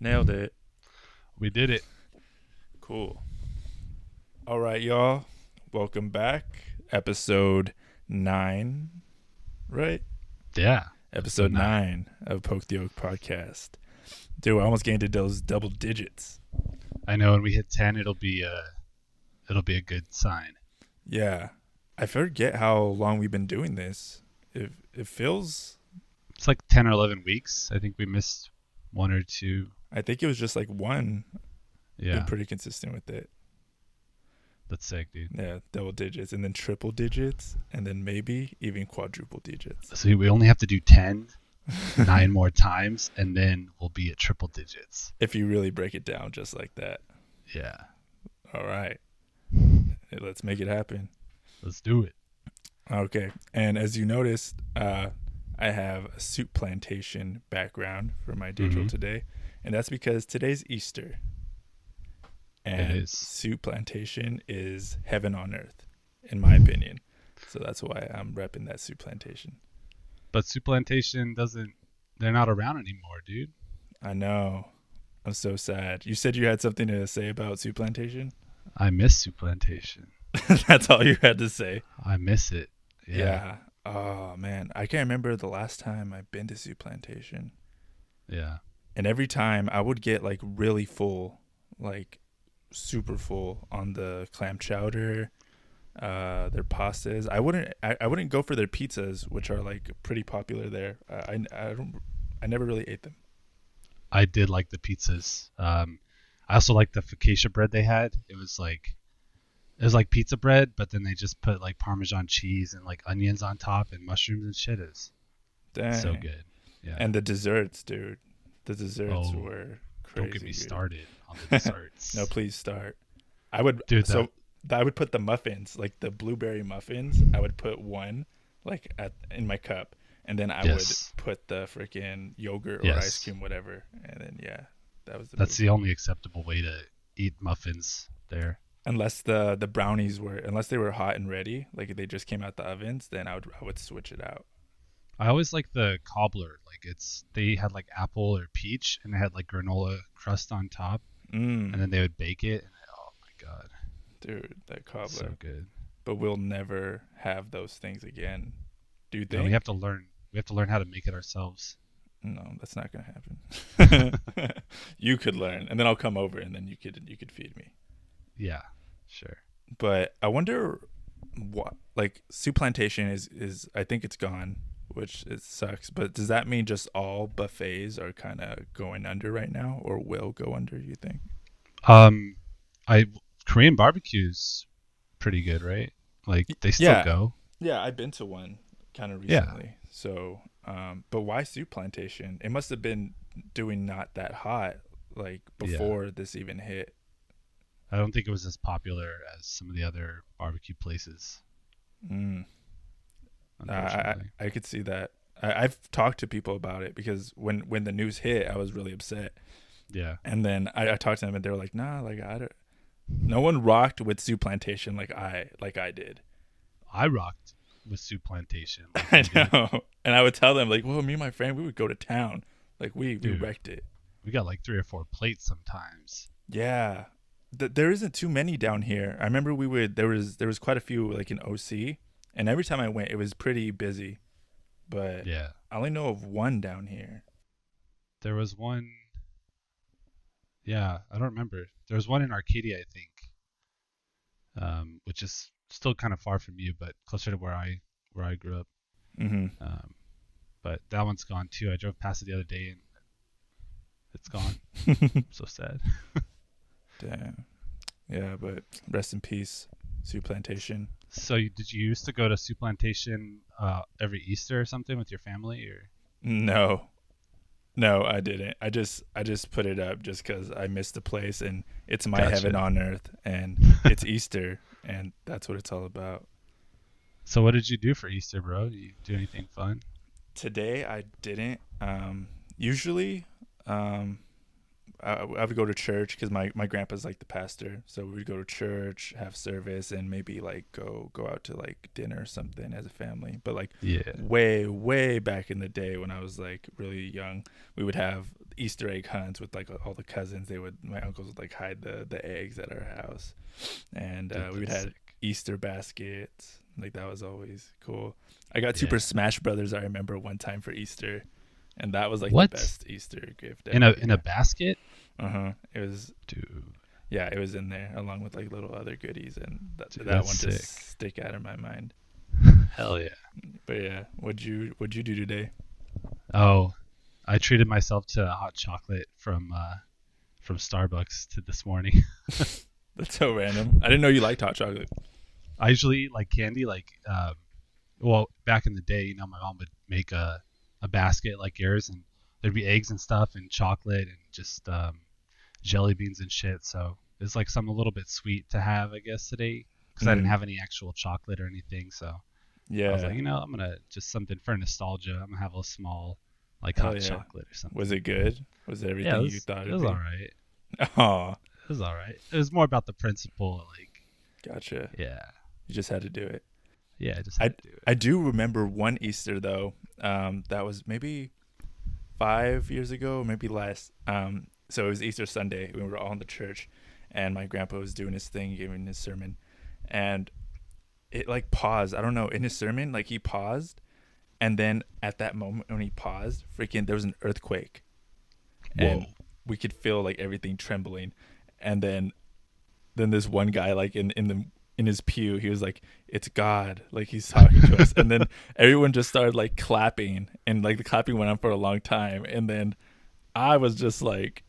Nailed it. We did it. Cool. All right, y'all. Welcome back. Episode 9, right? Yeah. Episode Episode 9. 9 of Poke the Yolk podcast. Dude, I almost gained to those double digits. I know when we hit 10 it'll be a good sign. Yeah. I forget how long we've been doing this. It feels, It's like 10 or 11 weeks. I think we missed one or two. I think it was just like one. Been Yeah. pretty consistent with it. That's sick, dude. Yeah, double digits and then triple digits and then maybe even quadruple digits. So we only have to do 10 9 more times and then we'll be at triple digits. If you really break it down just like that. Yeah. All right. Let's make it happen. Let's do it. Okay. And as you noticed, I have a Souplantation background for my digital Mhm. today. And that's because today's Easter. And It is. Souplantation is heaven on earth, in my opinion. So that's why I'm repping that Souplantation. But Souplantation doesn't they're not around anymore, dude. I know. I'm so sad. You said you had something to say about Souplantation? I miss Souplantation. That's all you had to say. I miss it. Yeah. Yeah. Oh man, I can't remember the last time I've been to Souplantation. Yeah. And every time I would get like really full, like super full on the clam chowder, their pastas. I wouldn't go for their pizzas, which are like pretty popular there. I never really ate them. I did like the pizzas. I also liked the focaccia bread they had. It was like pizza bread, but then they just put like Parmesan cheese and like onions on top and mushrooms and shit. Is so Dang. good. Yeah. And the desserts, dude. The desserts Oh, were don't get crazy me good. started on the desserts. No, please start. I would Dude, so I would put the muffins, like the blueberry muffins. I would put one like at in my cup, and then I yes, would put the freaking yogurt or ice yes, cream, whatever, and then yeah, that was the that's move. the only acceptable way to eat muffins there. Unless the brownies were unless they were hot and ready, like they just came out the ovens, then I would switch it out. I always like the cobbler. Like they had like apple or peach, and they had like granola crust on top, and then they would bake it. And oh my god, Dude, that so cobbler. good. But we'll never have those things again. Do you No, we think? have to learn. We have to learn how to make it ourselves. No, that's not gonna happen. You could learn, and then I'll come over, and then you could feed me. Yeah, sure. But I wonder what like Souplantation is I think it's gone, which it sucks. But does that mean just all buffets are kind of going under right now, or will go under? You think? Um, I Korean barbecue's pretty good, right? Like they still Yeah, go. yeah. I've been to one kind of Yeah, recently. So, but why Souplantation? It must have been doing not that hot like yeah. before this even hit. I don't think it was as popular as some of the other barbecue places, Mm. unfortunately. I could see that. I've talked to people about it because when the news hit, I was really upset. Yeah, And then I talked to them, and they were like, "Nah, like I don't." No one rocked with Souplantation like I did. I rocked with Souplantation like I you did, know, and I would tell them like, "Well, me and my friend, we would go to town, like we dude. wrecked it." We got like 3 or 4 plates sometimes. Yeah, there isn't too many down here. I remember we would there was quite a few like in OC, and every time I went, it was pretty busy. But Yeah, I only know of one down here. there was one. Yeah, I don't remember. There was one in Arcadia, I think, which is still kind of far from you, but closer to where I grew up. Mm-hmm. Um, but that one's gone too. I drove past it the other day and it's gone. So sad. Damn. Yeah, but rest in peace, Souplantation. So did you used to go to Souplantation every Easter or something with your family, or? No, no, I didn't. I just put it up just because I missed the place, and it's my heaven Gotcha. on earth, and it's Easter, and that's what it's all about. So what did you do for Easter, bro? Did you do anything fun? Today I didn't. Usually, um, I would go to church because my grandpa's like the pastor, so we'd go to church, have service, and maybe like go out to like dinner or something as a family. But like Yeah. way back in the day when I was like really young, we would have Easter egg hunts with like all the cousins. My uncles would like hide the eggs at our house, and Dude, we would that's have sick. Easter baskets. Like that was always cool. I got Yeah. Super Smash Brothers. I remember one time for Easter, and that was like the What? best Easter gift In ever. a basket? Uh-huh. It was, Dude, yeah, it was in there along with like little other goodies, and dude, that that's one sick. just stick out of my mind. Hell yeah. But yeah, what'd you do today? Oh, I treated myself to a hot chocolate from Starbucks to this morning. That's so random. I didn't know you liked hot chocolate. I usually like candy, like well, back in the day, my mom would make a basket like yours, and there'd be eggs and stuff, and chocolate, and just jelly beans and shit. So it's like something a little bit sweet to have, I guess, today, because I didn't Mm. have any actual chocolate or anything. So I was Yeah. like, I'm gonna just something for nostalgia. I'm gonna have a small like Hell hot yeah. chocolate or something. Was it good? Was it Yeah, everything you thought it it'd was be? all right. Oh, It was all right. It was more about the principle, like, gotcha. yeah, You just had to do it. I just had to do it. I do remember one Easter though. That was maybe 5 years ago, maybe less. So it was Easter Sunday. We were all in the church, and my grandpa was doing his thing, giving his sermon, and it like paused. I don't know, in his sermon, like he paused, and then at that moment when he paused, freaking, there was an earthquake, and Whoa. we could feel like everything trembling, and then this one guy like in his pew, he was like, "It's God," like he's talking to us, and then everyone just started like clapping, and like the clapping went on for a long time, and then I was just like,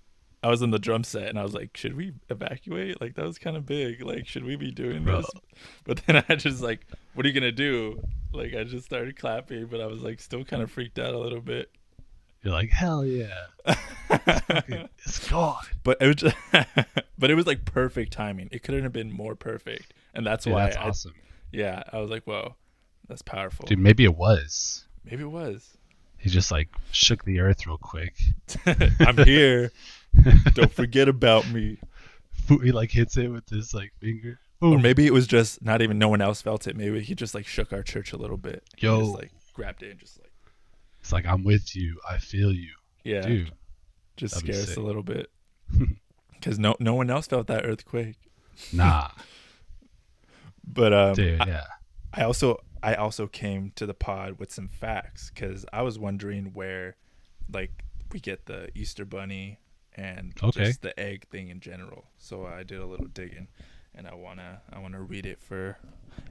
I was in the drum set, and I was like, should we evacuate? Like that was kind of big. Like, should we be doing Bro. this? But then I just like, what are you gonna do? Like I just started clapping, but I was like still kind of freaked out a little bit. You're like, hell yeah. It's God. But it was just, but it was like perfect timing. It couldn't have been more perfect, and that's Dude, why that's awesome. yeah, I was like, whoa, that's powerful. Dude, maybe it was. Maybe it was. He just like shook the earth real quick. I'm here. Don't forget about me. He like hits it with his like finger. Or Ooh. maybe it was just not even no one else felt it. Maybe he just like shook our church a little bit. He Yo. just like grabbed it and just like, It's like, I'm with you. I feel you. yeah, Dude. just that'd be scare us sick. a little bit. Because no one else felt that earthquake. Nah. But Dude, yeah. I also came to the pod with some facts because I was wondering where like we get the Easter bunny and Okay. just the egg thing in general. So I did a little digging, and I wanna read it for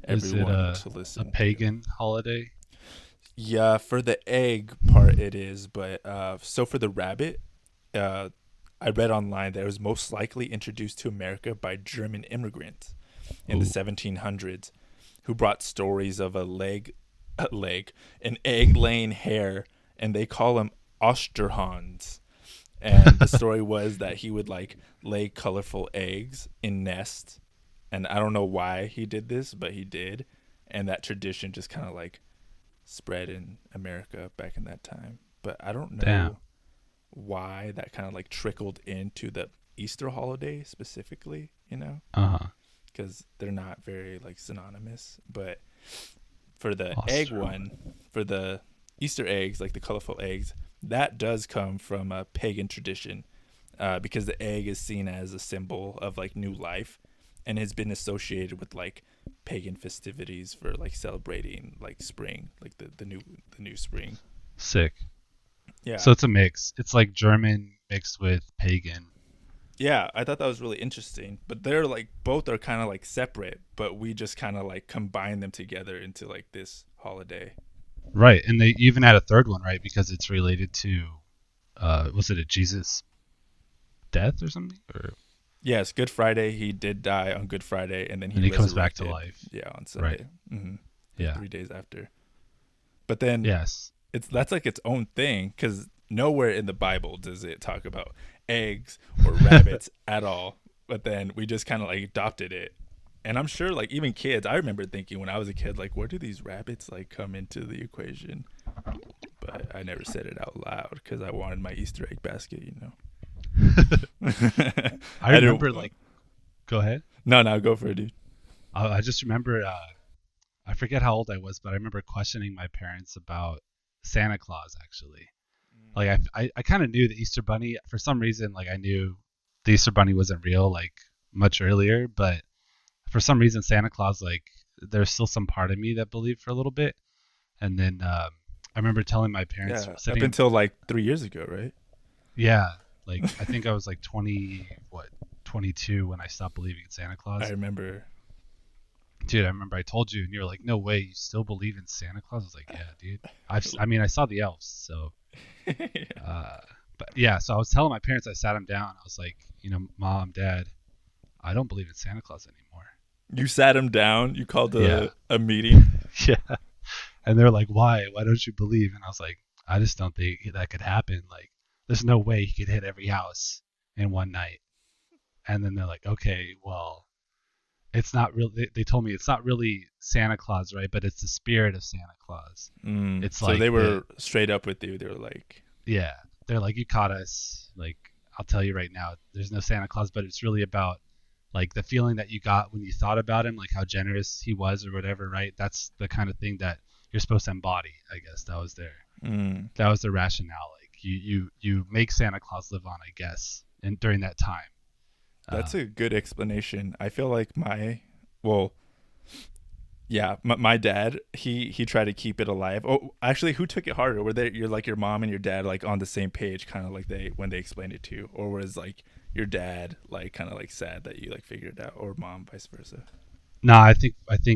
Is it everyone a to listen. a pagan holiday? Yeah, for the egg part it is, but so for the rabbit, I read online that it was most likely introduced to America by German immigrants in the Ooh. 1700s, who brought stories of an egg-laying hare, and they call him Osterhans. And the story was that he would like lay colorful eggs in nests, and I don't know why he did this, but he did, and that tradition just kind of like spread in America back in that time. But I don't know Damn. why that kind of like trickled into the Easter holiday specifically, Uh-huh. because they're not very like synonymous. But for the Awesome. egg one, for the Easter eggs, like the colorful eggs, that does come from a pagan tradition, because the egg is seen as a symbol of like new life, and has been associated with like pagan festivities for like celebrating like spring, like the new spring. Sick. Yeah. So it's a mix. It's like German mixed with pagan. Yeah, I thought that was really interesting. But they're like both are kind of like separate, but we just kind of like combine them together into like this holiday. Right. And they even had a third one, right? Because it's related to was it a Jesus death or something? Or Yes, Good Friday. He did die on Good Friday, and then and he comes back to resurrected, life. yeah, on Sunday. Mm-hmm. Yeah. 3 days after. But then Yes. that's like its own thing, because nowhere in the Bible does it talk about eggs or rabbits at all. But then we just kind of like adopted it. And I'm sure like even kids, I remember thinking when I was a kid, like, where do these rabbits like come into the equation? But I never said it out loud because I wanted my Easter egg basket. I I didn't. remember like, go ahead. No, no, go for it, dude. I just remember, I forget how old I was, but I remember questioning my parents about Santa Claus actually. Like I kind of knew the Easter Bunny for some reason. Like I knew the Easter Bunny wasn't real like much earlier, but for some reason Santa Claus like there's still some part of me that believed for a little bit. And then I remember telling my parents Yeah, up sitting, until like 3 years ago, right? yeah, like I think I was like 20, what, 22 when I stopped believing in Santa I Claus. remember. Dude, I remember I told you, and you were like, "No way, you still believe in Santa Claus?" I was like, "Yeah, dude. I mean, I saw the elves, so." Uh, but yeah, so I was telling my parents, I sat them down. I was like, Mom, Dad, I don't believe in Santa Claus anymore. You sat him down. You called Yeah, a meeting. yeah. And they're like, "Why? Why don't you believe?" And I was like, "I just don't think that could happen. Like, there's no way he could hit every house in one night." And then they're like, "Okay, well, it's not really." They told me it's not really Santa Claus, right? But it's the spirit of Santa Claus. It's So like they the were straight up with you. They were like, Yeah, they're like, you caught us. Like, I'll tell you right now, there's no Santa Claus, but it's really about like the feeling that you got when you thought about him, like how generous he was or whatever, right? That's the kind of thing that you're supposed to embody. I guess that was their rationale. Like you make Santa Claus live on, I guess, and during that time. that's a good explanation. I feel like well, yeah, my dad, he tried to keep it alive. Oh, actually, who took it harder? Were they you're like your mom and your dad like on the same page, kind of like they when they explained it to you, or was like your dad like kind of like sad that you like figured it out, or mom vice versa? No, I think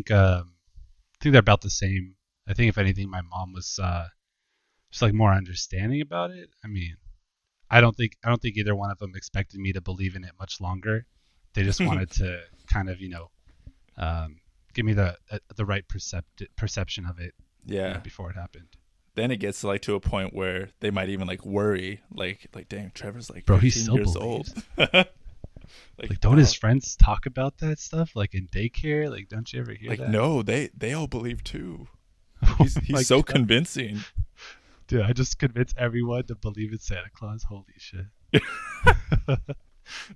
they're about the same. I think if anything, my mom was just like more understanding about it. I mean, I don't think either one of them expected me to believe in it much longer. They just wanted to kind of um, give me the right perception of it Yeah. before it happened. Then it gets like to a point where they might even like worry, like dang, Trevor's like Bro, he 15 still years old. believes. Like Like, don't his friends talk about that stuff like in daycare? Like, don't you ever hear like that? no, they all believe too. Oh He's my so god, convincing. dude! I just convinced everyone to believe in Santa Claus. Holy shit!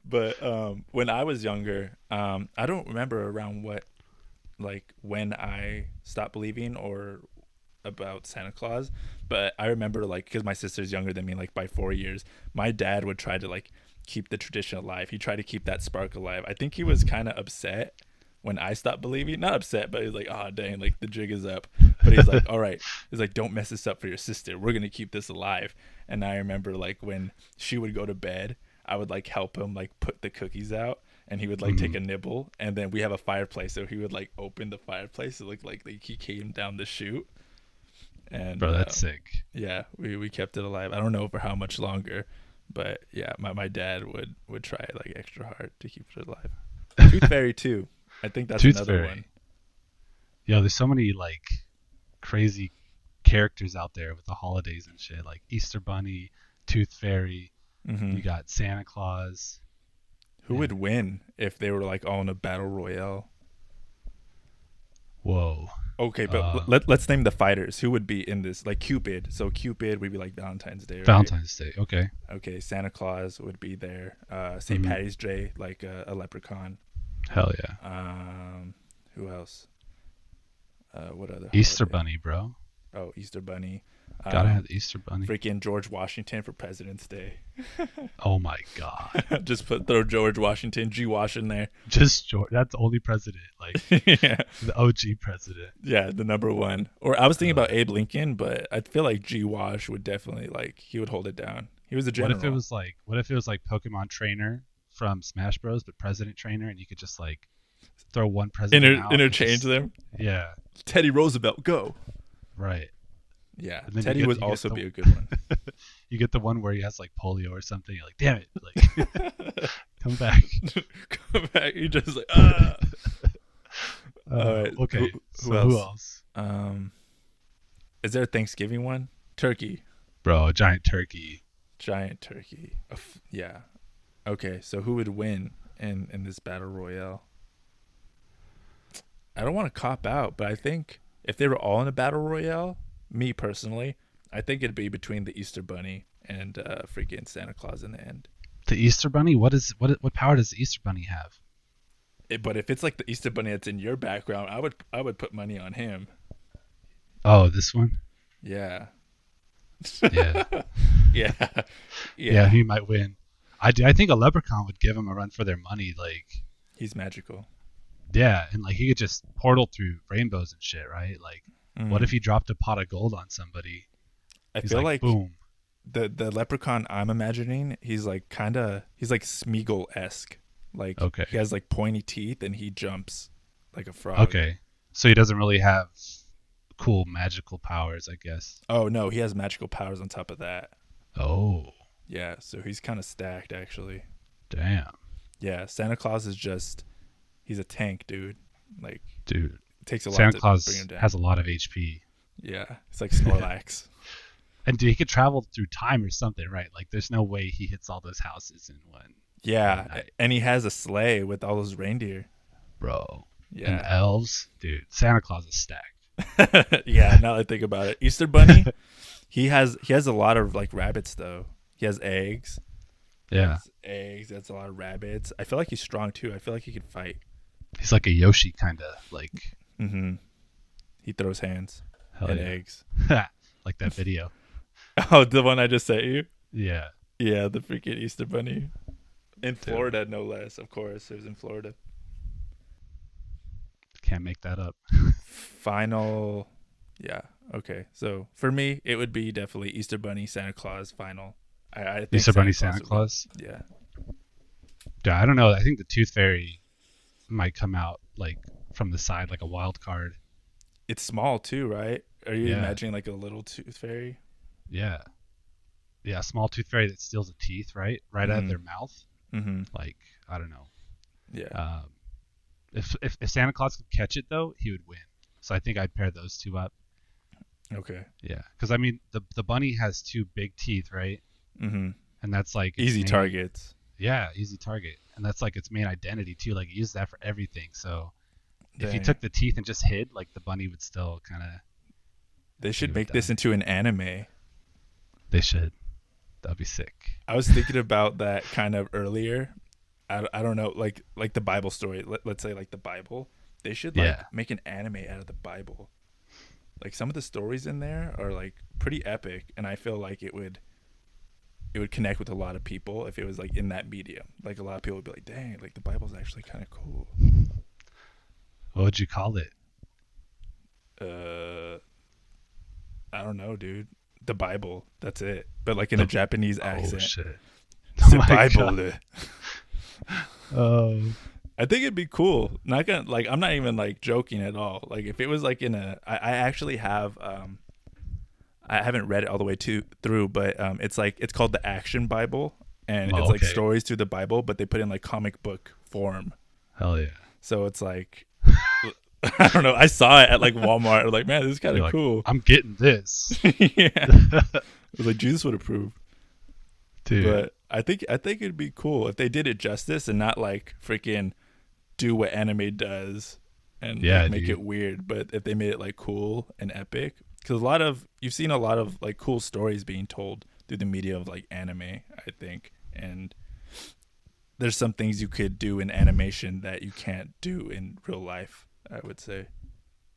But when I was younger, I don't remember around when I stopped believing or about Santa Claus, but I remember like because my sister's younger than me, like by 4 years, my dad would try to like keep the tradition alive. He tried to keep that spark alive. I think he was kind of upset when I stopped believing. Not upset, but he's like, oh dang, like the jig is up. But he's like, all right. He's like, don't mess this up for your sister. We're gonna keep this alive. And I remember like when she would go to bed, I would like help him like put the cookies out, and he would like take a nibble, and then we have a fireplace, so he would like open the fireplace. It looked like he came down the chute, and Bro, that's sick. yeah, we kept it alive. I don't know for how much longer, but yeah, my dad would try like extra hard to keep it alive. Tooth Fairy too. I think that's Tooth another Fairy. one. Yo, there's so many like crazy characters out there with the holidays and shit, like Easter Bunny, Tooth Fairy. Hmm. You got Santa Claus. Who would win if they were like all in a battle royale? Whoa. Okay, but let's name the fighters. Who would be in this? Like Cupid. So Cupid would be like Valentine's Day, right? Valentine's Day. Okay. Okay, Santa Claus would be there. St. Patty's Day, like a leprechaun. Hell yeah. Who else? What other Easter holiday? Bunny, bro. Oh, Easter Bunny. Gotta have the Easter Bunny. Freaking George Washington for President's Day. Oh my god. Just throw George Washington, G Wash in there. Just George. That's the only president. Like Yeah, the OG president. yeah, the number one. Or I was thinking about Abe Lincoln, but I feel like G Wash would definitely like he would hold it down. He was a general. What if it was like Pokemon Trainer from Smash Bros, but President Trainer, and you could just like throw one president out and Interchange just- them. Yeah. Teddy Roosevelt, go. Right. Yeah, And then Teddy would also be a good one. You get the one where he has like polio or something. You're like, damn it! Like, come back. Come back. He just like ah. All right. Okay. Who else? Is there a Thanksgiving one? Turkey. Bro, a giant turkey. Giant turkey. Yeah. Okay, so who would win in this battle royale? I don't want to cop out, but I think if they were all in a battle royale, me personally, I think it'd be between the Easter Bunny and freaking Santa Claus in the end. The Easter Bunny? What power does the Easter Bunny have? But if it's like the Easter Bunny that's in your background, I would put money on him. Oh, this one? Yeah. Yeah. Yeah. Yeah, Yeah. he might win. I think a leprechaun would give him a run for their money. Like, He's magical. yeah, and like he could just portal through rainbows and shit, right? Like, what if Mm. he dropped a pot of gold on somebody? I He's feel like, like boom. the leprechaun I'm imagining, he's like Smeagol esque. Like Okay. he has like pointy teeth and he jumps like a frog. Okay. So he doesn't really have cool magical powers, I guess. Oh no, he has magical powers on top of that. Oh, Yeah, so he's kind of stacked actually. damn. Yeah, Santa Claus is just he's a tank, dude. Like Dude, it takes a lot Santa to bring Claus him down. has a lot of HP. Yeah, it's like Snorlax. And dude, he could travel through time or something, right? Like, there's no way he hits all those houses in one Yeah, night. and he has a sleigh with all those reindeer. Bro. And Yeah. elves. Dude, Santa Claus is stacked. Yeah, now that I think about it. Easter Bunny, he has a lot of like rabbits though. He has eggs. He Yeah. has eggs, that's a lot of rabbits. I feel like he's strong too. I feel like he can fight. He's like a Yoshi kind of, like, Mhm. He throws hands hell and yeah. eggs. Like that video. Oh, the one I just sent you? Yeah. Yeah, the freaking Easter Bunny. In Dude, Florida, no less, of course. It was in Florida. can't make that up. Final. Yeah. Okay. So for me, it would be definitely Easter Bunny, Santa Claus, final. I think Easter Bunny, Santa Santa Claus. Claus. Would be, yeah. Dude, I don't know. I think the Tooth Fairy might come out like from the side, like a wild card. It's small too, right? Are you Yeah. imagining like a little tooth fairy? Yeah. Yeah, small Tooth Fairy that steals the teeth, right? Right out of Mhm. their mouth. Mm-hmm. Like, I don't know. Yeah. If Santa Claus could catch it though, he would win. So I think I'd pair those two up. Okay. Yeah, because I mean the bunny has two big teeth, right? Mm-hmm. And that's like its Easy main- targets. Yeah, easy target, and that's like its main identity too. Like, it uses that for everything. So if he Dang. took the teeth and just hid, like, the bunny would still kind of. They should would make this die. into an anime. They should. That'd be sick. I was thinking about that kind of earlier. I don't know, like the Bible story. Let's say like the Bible. They should like Yeah. make an anime out of the Bible. Like some of the stories in there are like pretty epic, and I feel like it would connect with a lot of people if it was like in that medium. Like a lot of people would be like, "Dang, like the Bible's actually kind of cool." What would you call it? I don't know, dude. The Bible. That's it. But like in a Japanese Oh accent. shit! The my Bible. Oh. I think it'd be cool. Not gonna like. I'm not even like joking at all. Like if it was like in a. I actually have. I haven't read it all the way through, but it's called the Action Bible, and Oh, it's like okay. stories through the Bible, but they put in like comic book form. Hell yeah! So it's like. I don't know. I saw it at like Walmart. I was like, man, this is kind You're of like, cool. I'm getting this, Yeah. I was like, Jesus would approve. dude. But I think it'd be cool if they did it justice and not like freaking do what anime does and Yeah, like, make dude. it weird. But if they made it like cool and epic, because you've seen a lot of like cool stories being told through the media of like anime, I think, and there's some things you could do in animation that you can't do in real life. I would say,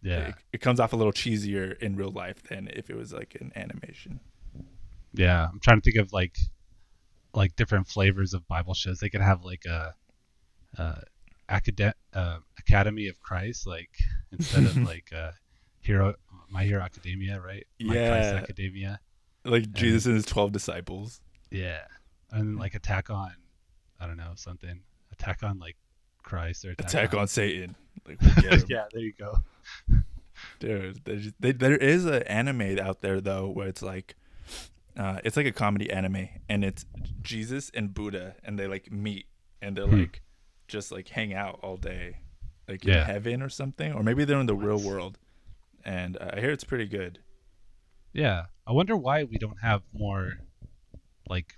Yeah, it comes off a little cheesier in real life than if it was like an animation. yeah. I'm trying to think of like different flavors of Bible shows. They could have like a Academy of Christ, like, instead of like My Hero Academia, right? My Christ Yeah. Academia. Like Jesus and his 12 disciples. Yeah, and like Attack on, I don't know, something. Attack on like Christ or Attack on Satan. Like we'll get him. Yeah, there you go. Dude, there is an anime out there though where it's like a comedy anime, and it's Jesus and Buddha, and they like meet and they're like just like hang out all day, like in Yeah. heaven or something, or maybe they're in the real Nice. world. And I hear it's pretty good. Yeah, I wonder why we don't have more, like,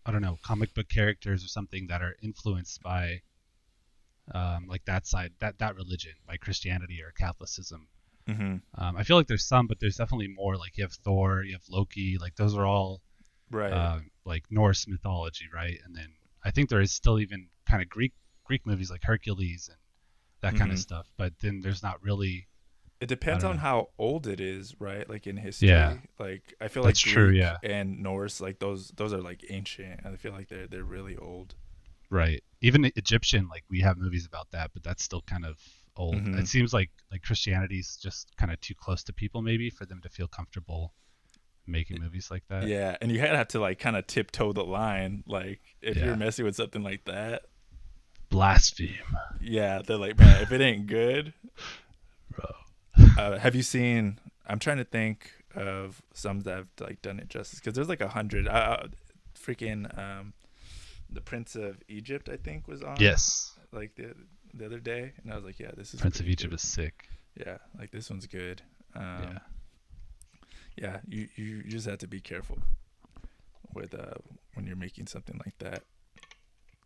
I don't know, comic book characters or something that are influenced by, like, that side, that religion, by Christianity or Catholicism. Mm-hmm. I feel like there's some, but there's definitely more. Like, you have Thor, you have Loki, like those are all Right. like Norse mythology, right? And then I think there is still even kind of Greek movies like Hercules and that kind of Hmm. stuff. But then there's not really. It I depends don't on know. how old it is, right? Like in Yeah, history, like I feel that's like true. Greek Yeah, and Norse, like those are like ancient. I feel like they're really old. right. Even Egyptian, like we have movies about that, but that's still kind of old. Hmm. It seems like Christianity's just kind of too close to people, maybe for them to feel comfortable making movies like that. Yeah, and you have to like kind of tiptoe the line. Like if you're Yeah, messing with something like that, blaspheme, yeah, they're like, man, if it ain't good. bro. Have you seen? I'm trying to think of some that have like done it justice because there's like 100. Freaking the Prince of Egypt, I think, was on Yes, like the other day, and I was like, yeah, this is Prince of pretty Egypt good. is sick. Yeah, like this one's good. Yeah. Yeah, you just have to be careful with when you're making something like that.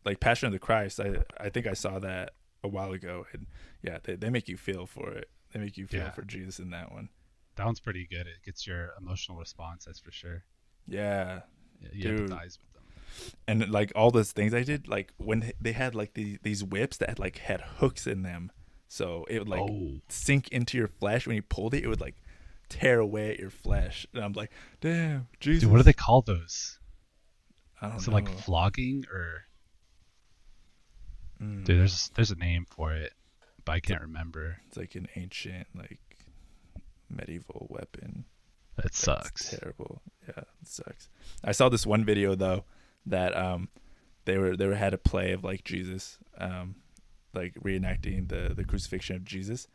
Like Passion of the Christ, I think I saw that a while ago, and yeah, they make you feel for it. They make you feel Yeah, for Jesus in that one. that one's pretty good. It gets your emotional response, that's for sure. Yeah, Yeah, you dude. empathize with them. And like all those things I did, like when they had like these whips that had hooks in them, so it would like Oh, sink into your flesh. When you pulled it, it would like tear away at your flesh. And I'm like, damn, dude, what do they Jesus. call those? I don't Is it like know. flogging or? Dude, Mm. there's a name for it, but I It's, can't remember. it's like an ancient like medieval weapon. That That's sucks. terrible. Yeah, it sucks. I saw this one video though that they had a play of like Jesus like reenacting the crucifixion of Jesus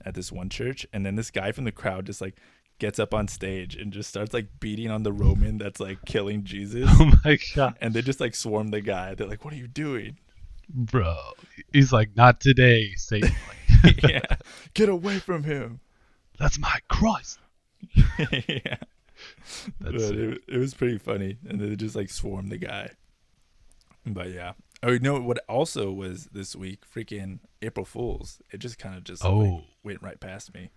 at this one church, and then this guy from the crowd just like gets up on stage and just starts like beating on the Roman that's like killing Jesus, Oh my god, and they just like swarm the guy. They're like, "What are you doing?" bro. He's like, not today, Satan. Yeah, get away from him. That's my Christ. Yeah, That's but sick. it was pretty funny, and they just like swarm the guy. But yeah. Oh, you know what also was this week? Freaking April Fools. It just kind of just like Oh, went right past me.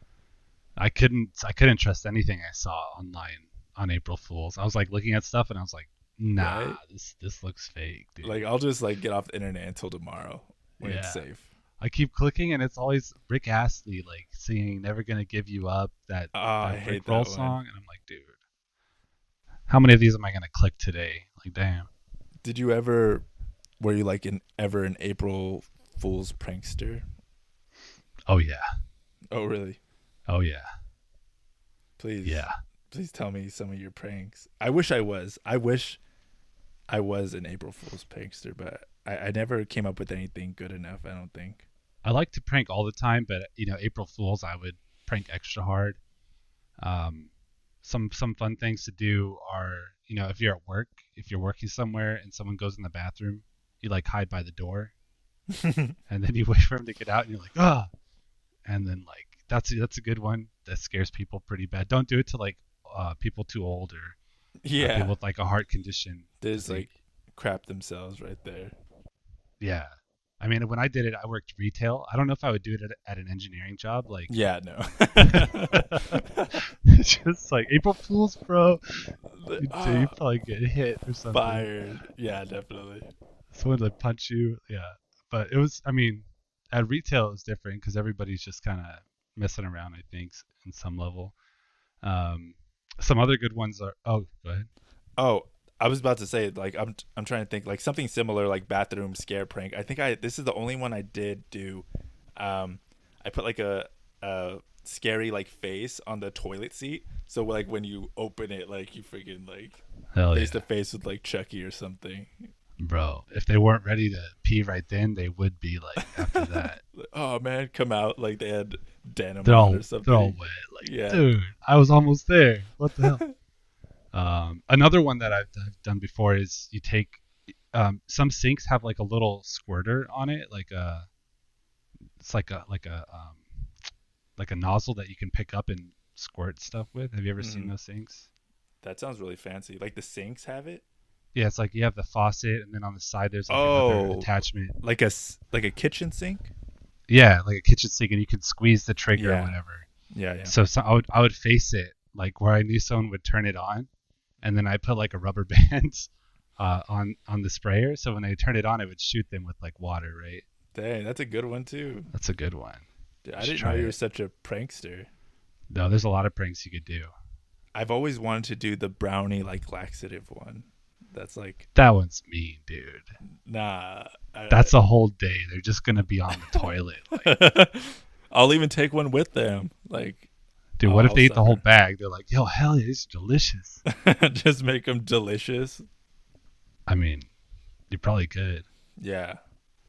I couldn't trust anything I saw online on April Fools. I was like looking at stuff and I was like, nah, Right? this looks fake, dude. Like I'll just like get off the internet until tomorrow when it's Yeah. safe. I keep clicking and it's always Rick Astley like singing "Never Gonna Give You Up" that Oh, I that hate Rick Roll that one. song, and I'm like, dude, how many of these am I gonna click today? Like, damn. Did you ever were you like an April Fool's prankster? Oh yeah. Oh really? Oh yeah. Please Yeah. please tell me some of your pranks. I wish I was. I wish I was an April Fool's prankster, but I never came up with anything good enough, I don't think. I like to prank all the time, but April Fools I would prank extra hard. Um, some fun things to do are if you're at work, if you're working somewhere and someone goes in the bathroom, you like hide by the door and then you wait for him to get out and you're like and then like that's a good one that scares people pretty bad. Don't do it to like people too old or people Yeah. with like a heart condition They because just they like crap themselves right there. yeah. I mean, when I did it, I worked retail. I don't know if I would do it at an engineering job. Like, Yeah, no. just like April Fools, bro. You Ah, probably get hit or something. fired. Yeah, definitely. Someone would punch you. Yeah. But it was, I mean, at retail, it was different because everybody's just kind of messing around, I think, in some level. Um, some other good ones are, oh, go ahead. Oh, I was about to say like I'm trying to think like something similar like bathroom scare prank. I think I this is the only one I did do. I put like a scary like face on the toilet seat. So like when you open it, like you freaking like Hell face yeah. to face with like Chucky or something. Bro, if they weren't ready to pee right then, they would be like after that. Like, oh man, come out like they had denim They're on or all something. wet. Like, Yeah. dude, I was almost there. What the hell? Another one that I've done before is you take some sinks have like a little squirter on it, like it's like a nozzle that you can pick up and squirt stuff with. Have you ever seen Hmm. those sinks? That sounds really fancy. Like the sinks have it. Yeah, it's like you have the faucet and then on the side there's like another Oh, attachment. like like a kitchen sink. Yeah, like a kitchen sink and you can squeeze the trigger or Yeah, whatever. yeah, yeah. So I would face it like where I knew someone would turn it on, and then I put like a rubber band on the sprayer. So when I turned it on, it would shoot them with like water, right? Dang, that's a good one too. That's a good one. Dude, You I should didn't know try you were it. such a prankster. No, there's a lot of pranks you could do. I've always wanted to do the brownie like laxative one. That's like, That one's mean, dude. nah. That's a whole day. They're just gonna be on the toilet. Like, I'll even take one with them. Like, dude, what if I'll they eat the whole suffer. bag? They're like, yo, hell yeah, this is delicious. Just make them delicious. I mean, you probably could. Yeah,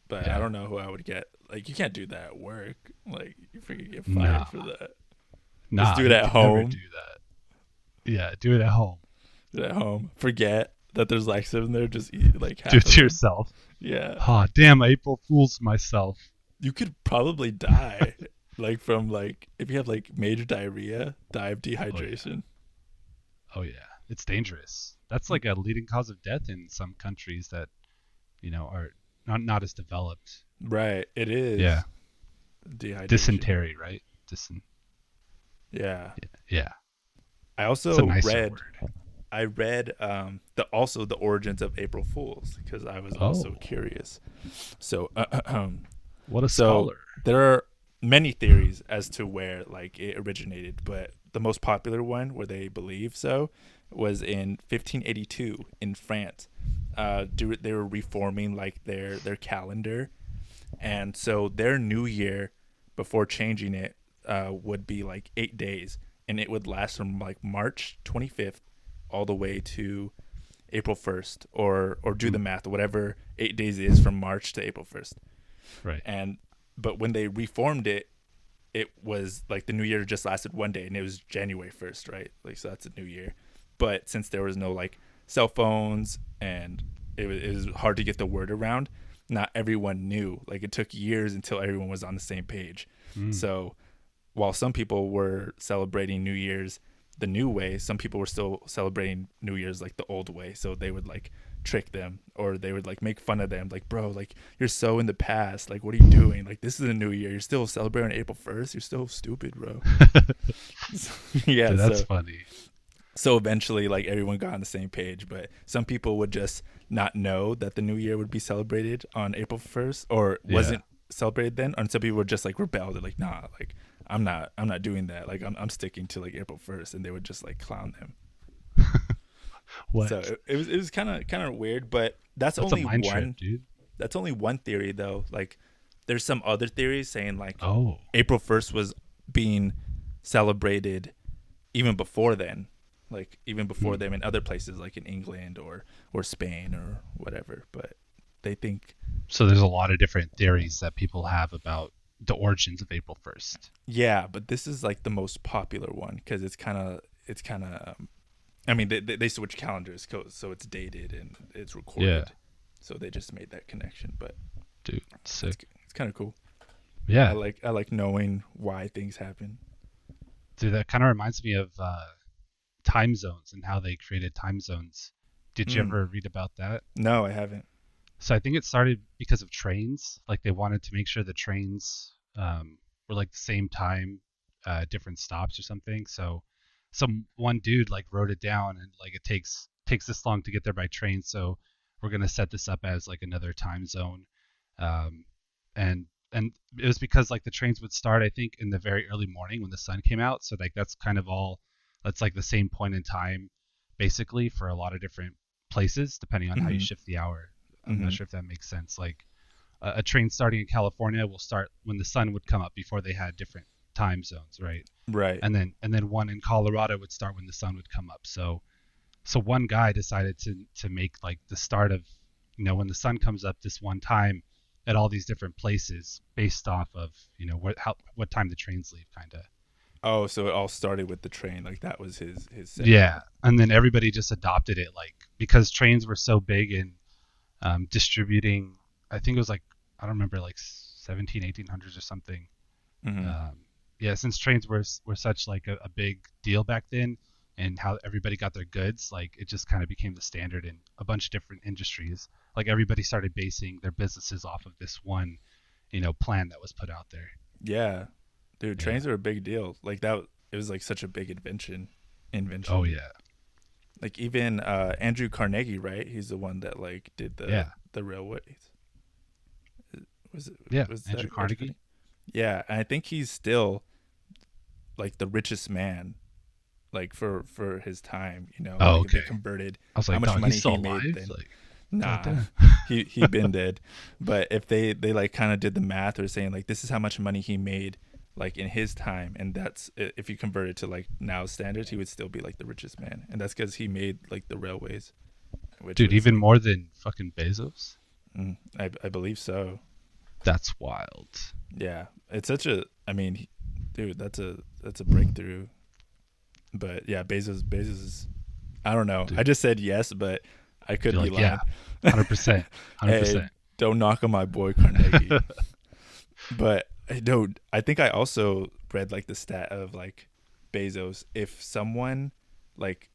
but I Yeah. don't know who I would get. Like, you can't do that at work. Like, you freaking get Nah. fired for that. Just Nah, do it you at could never home. do that. Yeah, do it at home. Do it at home. Forget that there's laxative in there. Just eat like Do half it of to them. yourself. Yeah, Oh, damn, I April Fool's myself. you could probably die. Like from like if you have like major diarrhea, die of Oh yeah. dehydration. Oh yeah. It's dangerous. That's like a leading cause of death in some countries that, are not as developed. Right, it is Yeah. dehydration. Dysentery, right? Yeah. Yeah. I It's a also nicer read word. I read the origins of April Fools because I was also Oh, curious. So what a so scholar. there are many theories as to where like it originated, but the most popular one where they believe so was in 1582 in France. They were reforming like their calendar, and so their new year before changing it would be like 8 days, and it would last from like March 25th all the way to April 1st, or do the Mm, math, whatever 8 days is from March to April 1st. right. And but when they reformed it, it was like the new year just lasted one day, and it was January 1st, right? Like, so that's a new year. But since there was no like cell phones, and it was hard to get the word around, not everyone knew. Like, it took years until everyone was on the same page. Mm, So while some people were celebrating New Year's the new way, some people were still celebrating New Year's like the old way. So they would like trick them, or they would like make fun of them, like, bro, like, you're so in the past, like, what are you doing? Like, this is a new year, you're still celebrating April 1st, you're still stupid, bro. Yeah, dude, that's so funny. eventually like everyone got on the same page, but some people would just not know that the new year would be celebrated on April 1st, or Yeah. wasn't celebrated then, and some people would just like rebel. They're like, nah, like, I'm not doing that, like, I'm sticking to like April 1st, and they would just like clown them. So What? it was kind of weird, but that's That's a only mind trip, one dude. that's only one theory though. Like, there's some other theories saying like Oh. April 1st was being celebrated even before then, like even before Mm. them in other places like in England or Spain or whatever. But they think, So there's a lot of different theories that people have about the origins of April 1st. yeah, but this is like the most popular one because it's kind of I mean, they switch calendars, so it's dated and it's Yeah, recorded, so they just made that connection. But dude, it's sick. it's kind of cool. I Yeah, like I like knowing why things happen. dude, that kind of reminds me of time zones and how they created time zones. Did you Mm. ever read about that? No, I haven't. So I think it started because of trains. Like they wanted to make sure the trains were like the same time, different stops or something. So some one dude like wrote it down and like it takes this long to get there by train. So we're gonna set this up as like another time zone. Um, and it was because like the trains would start I think in the very early morning when the sun came out. So like that's kind of all that's like the same point in time basically for a lot of different places depending on how you Hmm. shift the hour. I'm not Hmm. sure if that makes sense. Like a train starting in California will start when the sun would come up before they had different time zones, right? Right. And then one in Colorado would start when the sun would come up. So one guy decided to make like the start of when the sun comes up this one time at all these different places based off of what time the trains leave kind of. Oh, so it all started with the train. Like, that was his segment. Yeah, and then everybody just adopted it like because trains were so big in distributing. I think it was like I don't remember like 17 1800s or something. Hmm. Yeah, since trains were such like a big deal back then, and how everybody got their goods, like it just kind of became the standard in a bunch of different industries. Like everybody started basing their businesses off of this one, plan that was put out there. Yeah, dude, Yeah. trains are a big deal. Like, that, it was like such a big invention. Oh yeah. Like even Andrew Carnegie, right? He's the one that like did Yeah, the railways. Was it yeah. was Andrew that Andrew Carnegie. Carnegie? Yeah, and I think he's still like the richest man like for his time, you know, Oh, like if they okay. converted I was how like, much dog, he's money still he made alive. then. Like, Nah, goddamn. he been dead. But if they like kind of did the math or saying like this is how much money he made like in his time, and that's if you convert it to like now standards, he would still be like the richest man, and that's because he made like the railways, which Dude, was even more than fucking Bezos. I believe so. That's wild. Yeah, it's such a. I mean, dude, that's a breakthrough. But yeah, Bezos is. I don't know. I Dude, just said yes, but I could you're be like, yeah, lying. 100%, Hey, 100%. don't knock on my boy Carnegie. But no, I think I also read like the stat of like Bezos. If someone like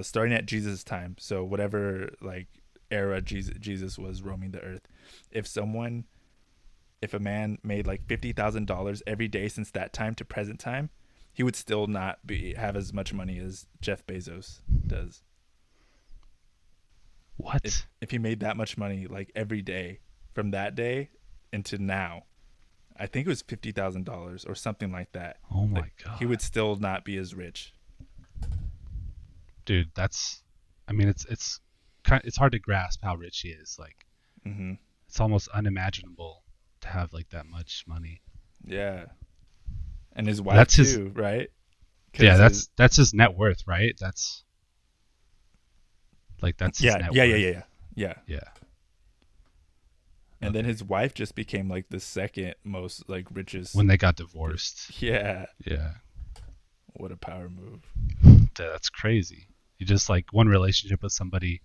starting at Jesus' time, so whatever like era Jesus was roaming the earth, if someone if a man made like $50,000 every day since that time to present time, he would still not be have as much money as Jeff Bezos does. What? If he made that much money like every day from that day into now, I think it was $50,000 or something like that. Oh Like my he god. would still not be as rich. Dude, that's I mean it's hard to grasp how rich he is. Like Hmm. it's almost unimaginable to have like that much money. Yeah, and his And wife that's his too, right? yeah, Because his that's his net worth, right? That's his yeah net yeah yeah yeah worth. yeah yeah. Yeah. And then Okay. his wife just became like the second most like richest. When they got divorced. Yeah, Yeah. what a power move. That's crazy. You just like one relationship with somebody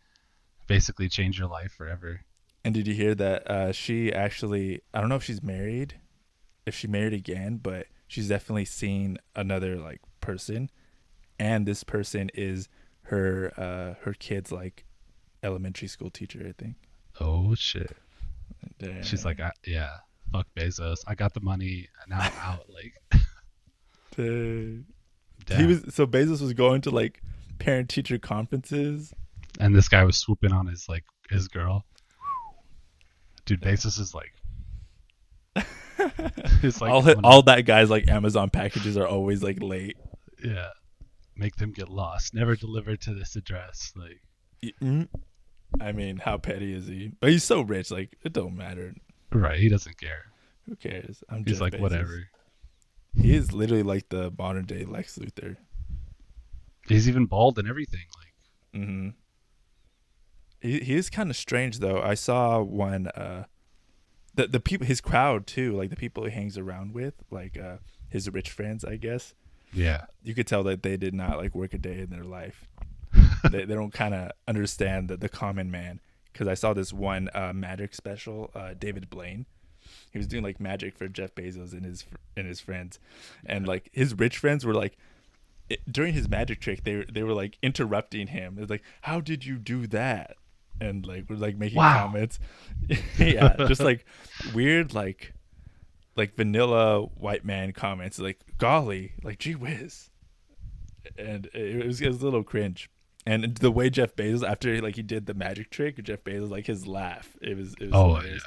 basically change your life forever. And did you hear that she actually, I don't know if she's married, if she married again, but she's definitely seen another like person, and this person is her kid's like elementary school teacher, I think. Oh shit. She's like, Dang. yeah, fuck Bezos. I got the money. Now I'm out. Like, Dang. He damn. was so Bezos was going to like parent teacher conferences. And this guy was swooping on his girl. Dude, Dang. Bezos is like, it's like coming All up. that guy's like Amazon packages are always like late. Yeah, make them get lost. Never deliver to this address. Like, Mm. I mean, how petty is he? But he's so rich, like it don't matter. right? He doesn't care. Who cares? I'm He's Jeff like, Bezos. whatever. He is literally like the modern day Lex Luthor. He's even bald and everything. Like, Hmm. He is kind of strange though. I saw one the people his crowd too, like the people he hangs around with, like his rich friends, I guess. yeah, You could tell that they did not like work a day in their life. They don't kind of understand the common man. Because I saw this one magic special, David Blaine. He was doing like magic for Jeff Bezos and his friends, and like his rich friends were like during his magic trick they were like interrupting him. It's like, how did you do that? And like were like making wow. comments. Yeah, just like weird like vanilla white man comments like golly like gee whiz, and it was a little cringe. And the way Jeff Bezos after like he did the magic trick, Jeff Bezos like his laugh, it was Oh hilarious.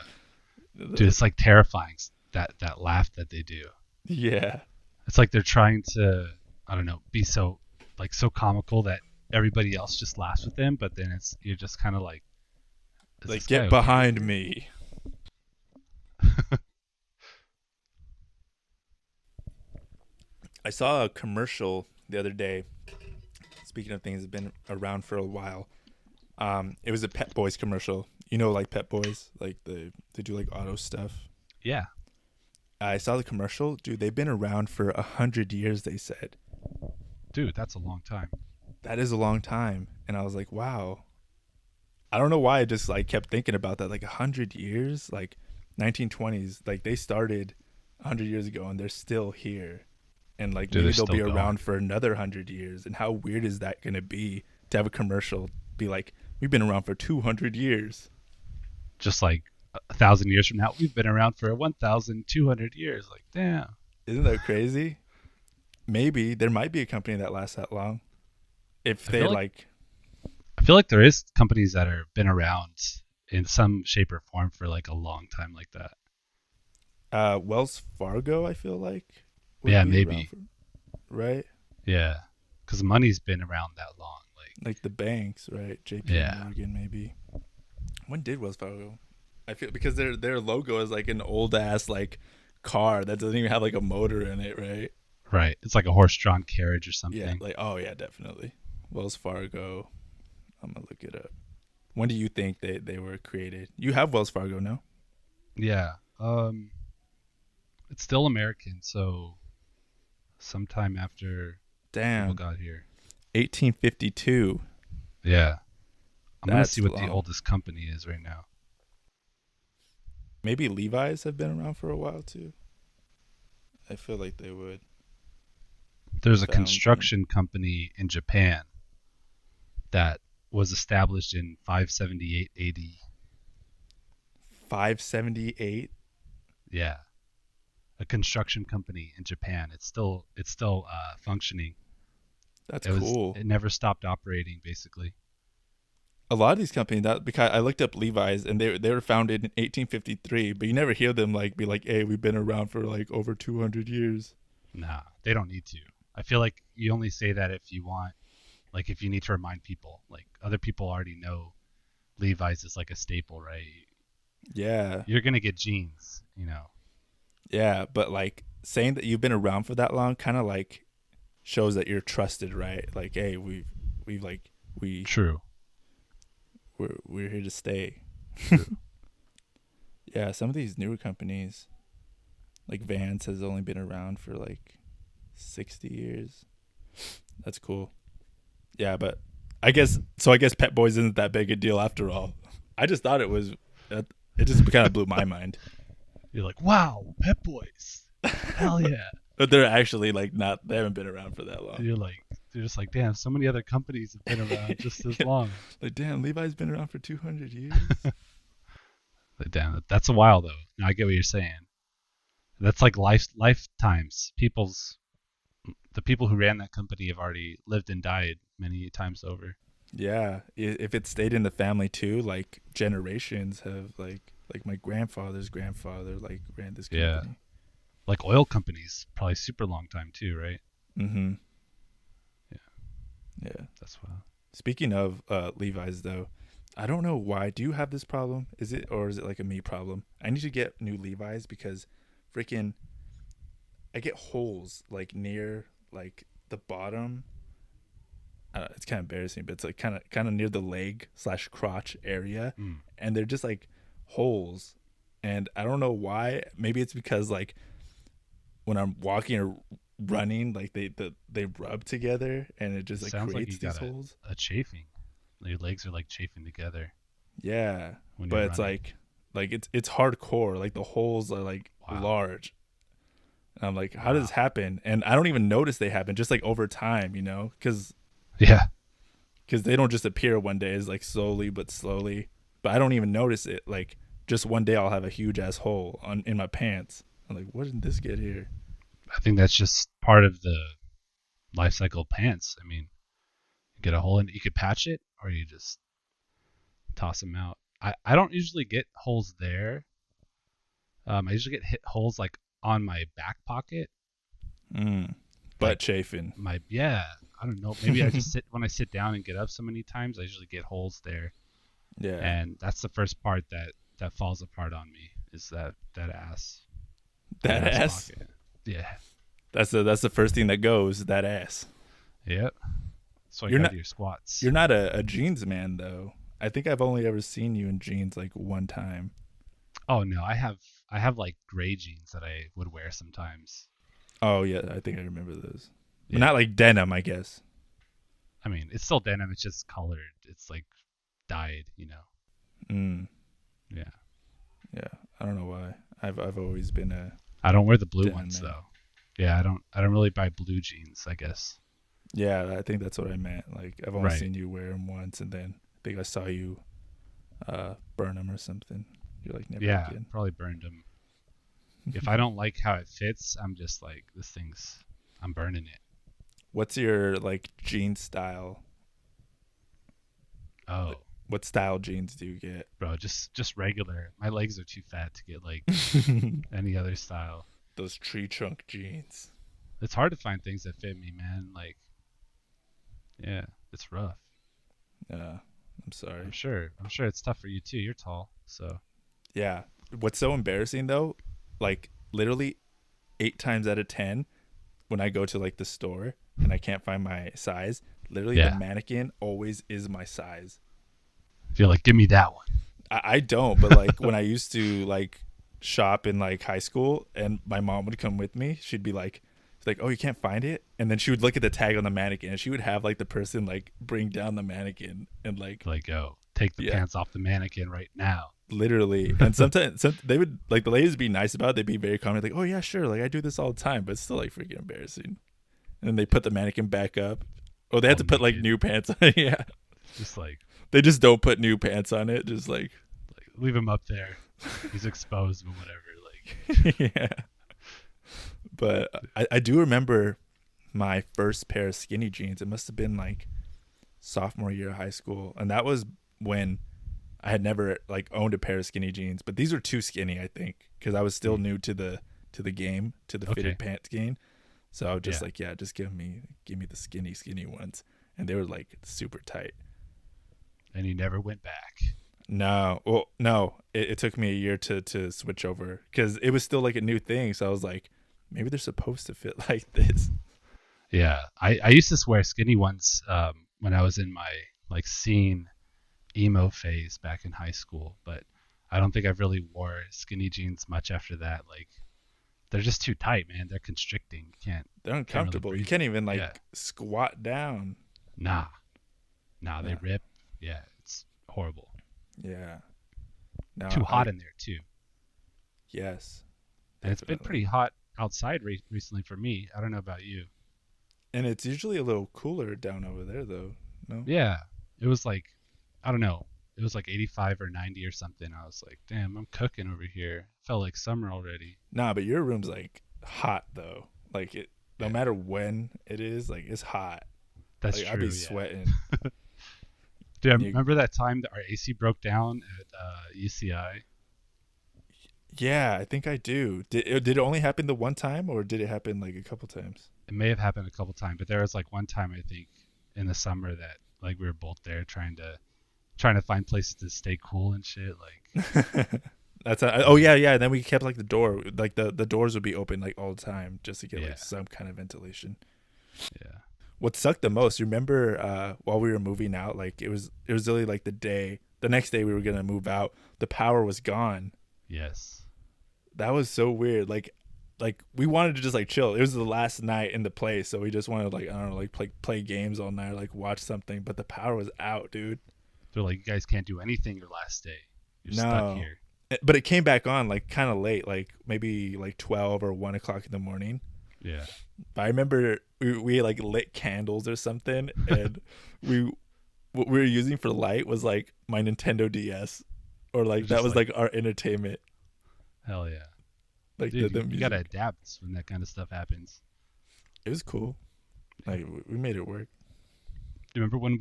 yeah, dude, it's like terrifying. That laugh that they do. Yeah, It's like they're trying to, I don't know, be so like so comical that everybody else just laughs with them, but then it's you're just kind of like, is like this guy get okay? behind me. I saw a commercial the other day. Speaking of things that have been around for a while, it was a Pet Boys commercial. You know, like Pet Boys, like they do like auto stuff. Yeah, I saw the commercial, dude. They've been around for 100 years. They said dude, that's a long time. that is a long time, and I was like, wow. I don't know why I just like kept thinking about that. Like 100 years, like 1920s, like they started 100 years ago, and they're still here, and like Dude, maybe they're they'll still be going. around for another 100 years. And how weird is that gonna be to have a commercial be like, we've been around for 200 years? Just like 1,000 years from now, we've been around for 1,200 years. Like, damn. Isn't that crazy? Maybe there might be a company that lasts that long. if I they feel like like I feel like there is companies that are been around in some shape or form for like a long time like that. Wells Fargo, I feel like would Yeah, be around maybe. for, right? Yeah, because money's been around that long. Like, Like the banks, right? JP yeah, Morgan maybe. When did Wells Fargo? I feel because their logo is like an old ass like car that doesn't even have like a motor in it, right? right. It's like a horse-drawn carriage or Yeah, something. like oh yeah, definitely. Wells Fargo. I'm gonna look it up. When do you think they were created? You have Wells Fargo, no? Yeah. It's still American, so sometime after people Damn, got here. 1852. Yeah. I'm gonna see That's what the long. oldest company is right now. Maybe Levi's have been around for a while too. I feel like they would. There's a Founding construction company in Japan that was established in 578 AD. 578. Yeah, a construction company in Japan. It's still functioning. That's It was cool. it never stopped operating basically. A lot of these companies that because I looked up Levi's and they were founded in 1853, but you never hear them like be like, "Hey, we've been around for like over 200 years." Nah, they don't need to. I feel like you only say that if you want, like if you need to remind people. Like other people already know Levi's is like a staple, right? Yeah, You're gonna get jeans, you know. yeah, but like saying that you've been around for that long kind of like shows that you're trusted, right? Like, hey, we've like we True, we're here to stay. true. Yeah, some of these newer companies, like Vans, has only been around for like 60 years. That's cool. Yeah, but I guess so. I guess Pet Boys isn't that big a deal after all. I just thought it was. It just kind of blew my mind. You're like, wow, Pet Boys, hell yeah. But they're actually like not. They haven't been around for that long. You're like, you're just like, damn, so many other companies have been around just as long. Like damn, Levi's been around for 200 years. But damn, that's a while though. Now I get what you're saying. That's like lifetimes. The people who ran that company have already lived and died many times over. Yeah, if it stayed in the family too, like generations have like my grandfather's grandfather like ran this Yeah, company. like oil companies, probably super long time too, right? Mm-hmm. Yeah, Yeah. that's wild. Speaking of Levi's though, I don't know why. Do you have this problem? Is it or is it like a me problem? I need to get new Levi's because freaking I get holes like near like the bottom. It's kind of embarrassing, but it's like kind of near the leg slash crotch area, Mm. and they're just like holes, and I don't know why. Maybe it's because like when I'm walking or running, like they rub together, and it just like Sounds like you creates these got holes. a chafing. Your legs are like chafing together Yeah, when you're but it's running. like it's hardcore. Like the holes are like Wow, large. And I'm like, how does this wow. happen? And I don't even notice they happen. Just like over time, you know, Yeah, because they don't just appear one day. It's like slowly but slowly. But I don't even notice it. Like just one day I'll have a huge ass hole on in my pants. I'm like, what did this get here? I think that's just part of the life cycle of pants. I mean, you get a hole in it, you could patch it, or you just toss them out. I don't usually get holes there. I usually get hit holes like on my back pocket, Mm. Butt like chafing. my yeah. I don't know. Maybe I just sit when I sit down and get up so many times. I usually get holes there, Yeah, and that's the first part that falls apart on me is that that ass ass. pocket. Yeah, That's the first thing that goes. That ass. yep. So I You're gotta not do your squats. you're not a jeans man though. I think I've only ever seen you in jeans like one time. Oh no, I have like gray jeans that I would wear sometimes. Oh yeah, I think I remember those. But Yeah, not like denim, I guess. I mean it's still denim. It's just colored. It's like dyed. You know. Mm, Yeah. yeah, I don't know why. I've always been a I don't wear the blue denim ones man. though. Yeah, I don't really buy blue jeans. I guess. Yeah, I think that's what I meant. Like I've only Right. seen you wear them once, and then I think I saw you burn them or something. You're like never Yeah, again. probably burned them. If I don't like how it fits, I'm just like I'm burning it. What's your like jean style? Oh, What style jeans do you get? bro, just regular. My legs are too fat to get like any other style. Those tree trunk jeans. It's hard to find things that fit me, man. Like, yeah, it's rough. I'm sorry. I'm sure it's tough for you too. You're tall, so Yeah. What's so embarrassing though, like literally 8 times out of 10, when I go to like the store and I can't find my size, literally the yeah. mannequin always is my size. I feel like give me that one. I don't, but like when I used to like shop in like high school and my mom would come with me, she's like, oh, you can't find it? And then she would look at the tag on the mannequin and she would have like the person like bring down the mannequin and like, Like, oh, take the yeah, pants off the mannequin right now. literally. And sometimes they would like the ladies would be nice about it. They'd be very calm, like, oh yeah, sure. Like I do this all the time, but it's still like freaking embarrassing. And then they put the mannequin back up. Oh, they had All to put like naked. new pants on it. Yeah. Just They just don't put new pants on it. Just like, leave him up there. He's exposed, but whatever. Like, yeah. But I do remember my first pair of skinny jeans. It must have been like sophomore year of high school. And that was when I had never like owned a pair of skinny jeans. But these were too skinny, I think, because I was still new to the game, to the okay, fitted pants game. So I was just yeah. like, yeah, just give me the skinny ones. And they were like super tight. And he never went back. No, well, no, it took me a year to switch over because it was still like a new thing. So I was like, maybe they're supposed to fit like this. Yeah, I used to wear skinny ones when I was in my like scene emo phase back in high school, but I don't think I've really wore skinny jeans much after that. Like, they're just too tight, man. They're constricting. You They're can't really uncomfortable. You breathe. can't even like Yeah, squat down. nah, they Yeah, rip. Yeah, it's horrible. yeah. No, Too hot in there too, yes, and it's been definitely. pretty hot outside recently for me. I don't know about you. And it's usually a little cooler down over there, though. No, Yeah, it was like, I don't know. It was like 85 or 90 or something. I was like, damn, I'm cooking over here. Felt like summer already. nah, but your room's like hot though. Like it, no Yeah, matter when it is, like it's hot. that's Like I'd be true. Yeah. sweating. Dude, I You, remember that time that our AC broke down at UCI? yeah, I think I do. Did it only happen the one time, or did it happen like a couple times? It may have happened a couple times, but there was like one time I think in the summer that like we were both there trying to find places to stay cool and shit. Like, Oh yeah, yeah. And then we kept like the door, like the doors would be open like all the time just to get yeah, like some kind of ventilation. yeah, What sucked the most, you remember while we were moving out, like it was really like the next day we were gonna move out, the power was gone. yes. That was so weird. Like we wanted to just like chill. It was the last night in the place, so we just wanted to like I don't know, like play games all night, like watch something. But the power was out, dude. They're like, you guys can't do anything your last day. You're stuck No, here. but it came back on like kind of late, like maybe like 12 or 1 o'clock in the morning. Yeah. But I remember we like lit candles or something, and we what we were using for light was like my Nintendo DS, or They're like that just was like, like our entertainment, hell yeah. like Dude, the you gotta music. adapt when that kind of stuff happens. It was cool. Yeah. Like we made it work. Do you remember when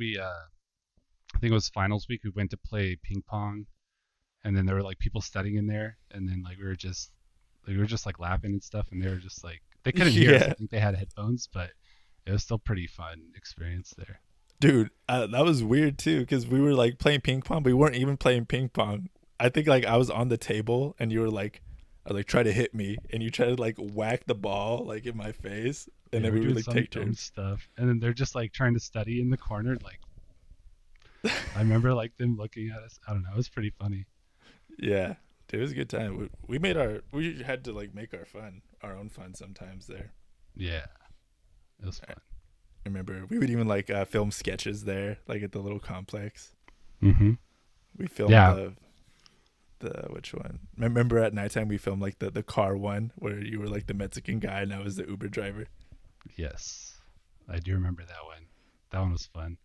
I think it was finals week, we went to play ping pong, and then there were like people studying in there, and then like we were just like laughing and stuff, and they were just like they couldn't hear us. I Yeah, think they had headphones, but it was still pretty fun experience there. dude, that was weird too because we were like playing ping pong, but we weren't even playing ping pong. I think like I was on the table and you were like, I like try to hit me, and you try to like whack the ball like in my face, and Yeah, then we're we would doing like some take dumb turns. stuff, and then they're just like trying to study in the corner. Like, I remember like them looking at us. I don't know. It was pretty funny. Yeah, dude, it was a good time. We had to like make our own fun sometimes there. Yeah, it was I fun. remember we would even like film sketches there, like at the little complex. Mm-hmm. We filmed Yeah. the which one? Remember at nighttime we filmed like the car one where you were like the Mexican guy and I was the Uber driver. Yes, I do remember that one. That one was fun.